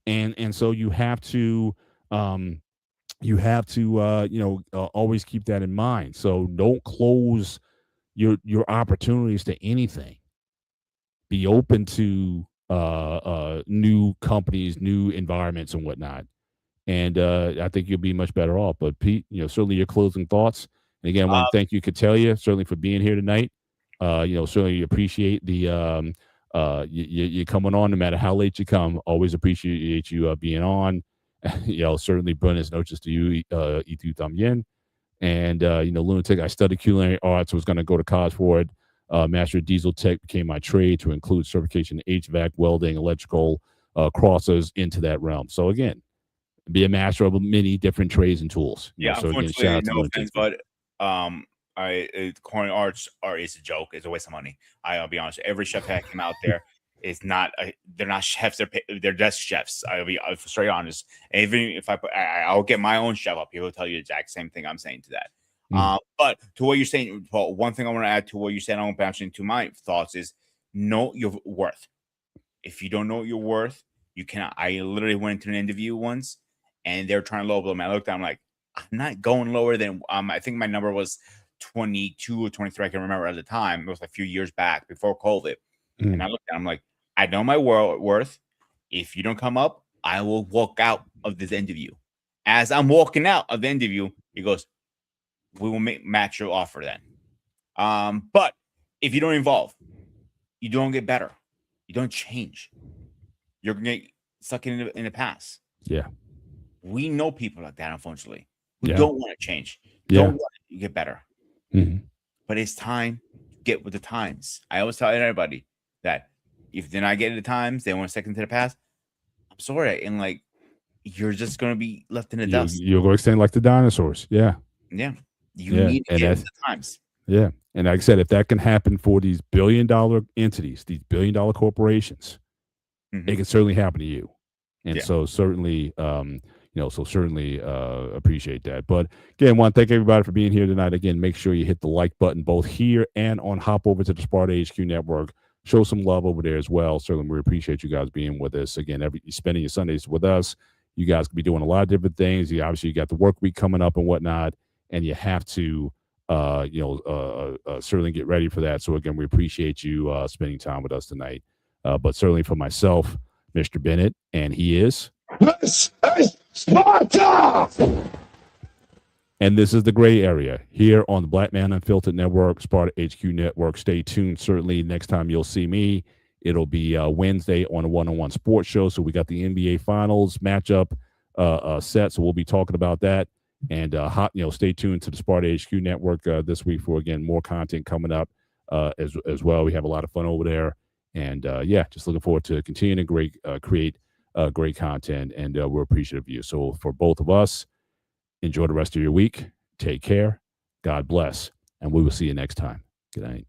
And so you have to always keep that in mind. So don't close your opportunities to anything. Be open to new companies, new environments and whatnot. And I think you'll be much better off. But Pete, certainly your closing thoughts. And again, I want to thank you, Catellia, certainly for being here tonight. Certainly appreciate the you coming on, no matter how late you come. Always appreciate you being on. Certainly buenas noches to you, y tu también. And lunatic, I studied culinary arts, was going to go to college for it. Master of diesel tech became my trade, to include certification in HVAC, welding, electrical, crosses into that realm. So again, be a master of many different trades and tools. Yeah, So again, shout unfortunately, out to no lunatic offense, for that. but culinary arts are is a joke. It's a waste of money. I'll be honest. Every chef that came out there is not. They're not chefs. They're just chefs. I'll be straight honest. And even if I'll get my own chef up. He will tell you the exact same thing I'm saying to that. Mhm. But to what you're saying, Paul, one thing I want to add to what you said, I want to bounce into my thoughts is know your worth. If you don't know what you're worth, you cannot. I literally went into an interview once, and they're trying to lowball me. I looked at, I'm like, I'm not going lower than. I think my number was 22 or 23. I can remember at the time. It was a few years back before COVID, and I Mhm. looked at, I'm like, I know my worth. If you don't come up, I will walk out of this interview. As I'm walking out of the interview, he goes, "We will match your offer then." But if you don't evolve, you don't get better. You don't change. You're gonna get stuck in the past. Yeah. We know people like that, unfortunately, who Yeah. don't want to change, Yeah. don't want to get better. Mhm. But it's time to get with the times. I always tell everybody that if they're not getting the times, they want to stick into the past. I'm sorry, and like you're just gonna be left in the dust. You'll go extend like the dinosaurs. Yeah. Yeah, you Yeah. need to And get with that's the times. yeah. And like I said, if that can happen for these billion-dollar entities, these billion-dollar corporations, it Mhm. can certainly happen to you. And Yeah, so certainly, appreciate that. But again, want to thank everybody for being here tonight. Again, make sure you hit the like button both here and on hop over to the Sparta HQ network. Show some love over there as well. Certainly, we appreciate you guys being with us. Again, spending your Sundays with us. You guys could be doing a lot of different things. You got the work week coming up and whatnot, and you have to certainly get ready for that. So again, we appreciate you spending time with us tonight. But certainly for myself, Mr. Bennett, and he is. This is Sparta! And this is the gray area here on the Black Man Unfiltered Network, Sparta HQ Network. Stay tuned. Certainly, next time you'll see me, it'll be Wednesday on a one-on-one sports show. So we got the NBA Finals matchup set. So we'll be talking about that. And stay tuned to the Sparta HQ Network this week for again more content coming up as well. We have a lot of fun over there, and just looking forward to continuing to create great content. And we're appreciative of you. So for both of us. Enjoy the rest of your week. Take care. God bless. And we will see you next time. Good night.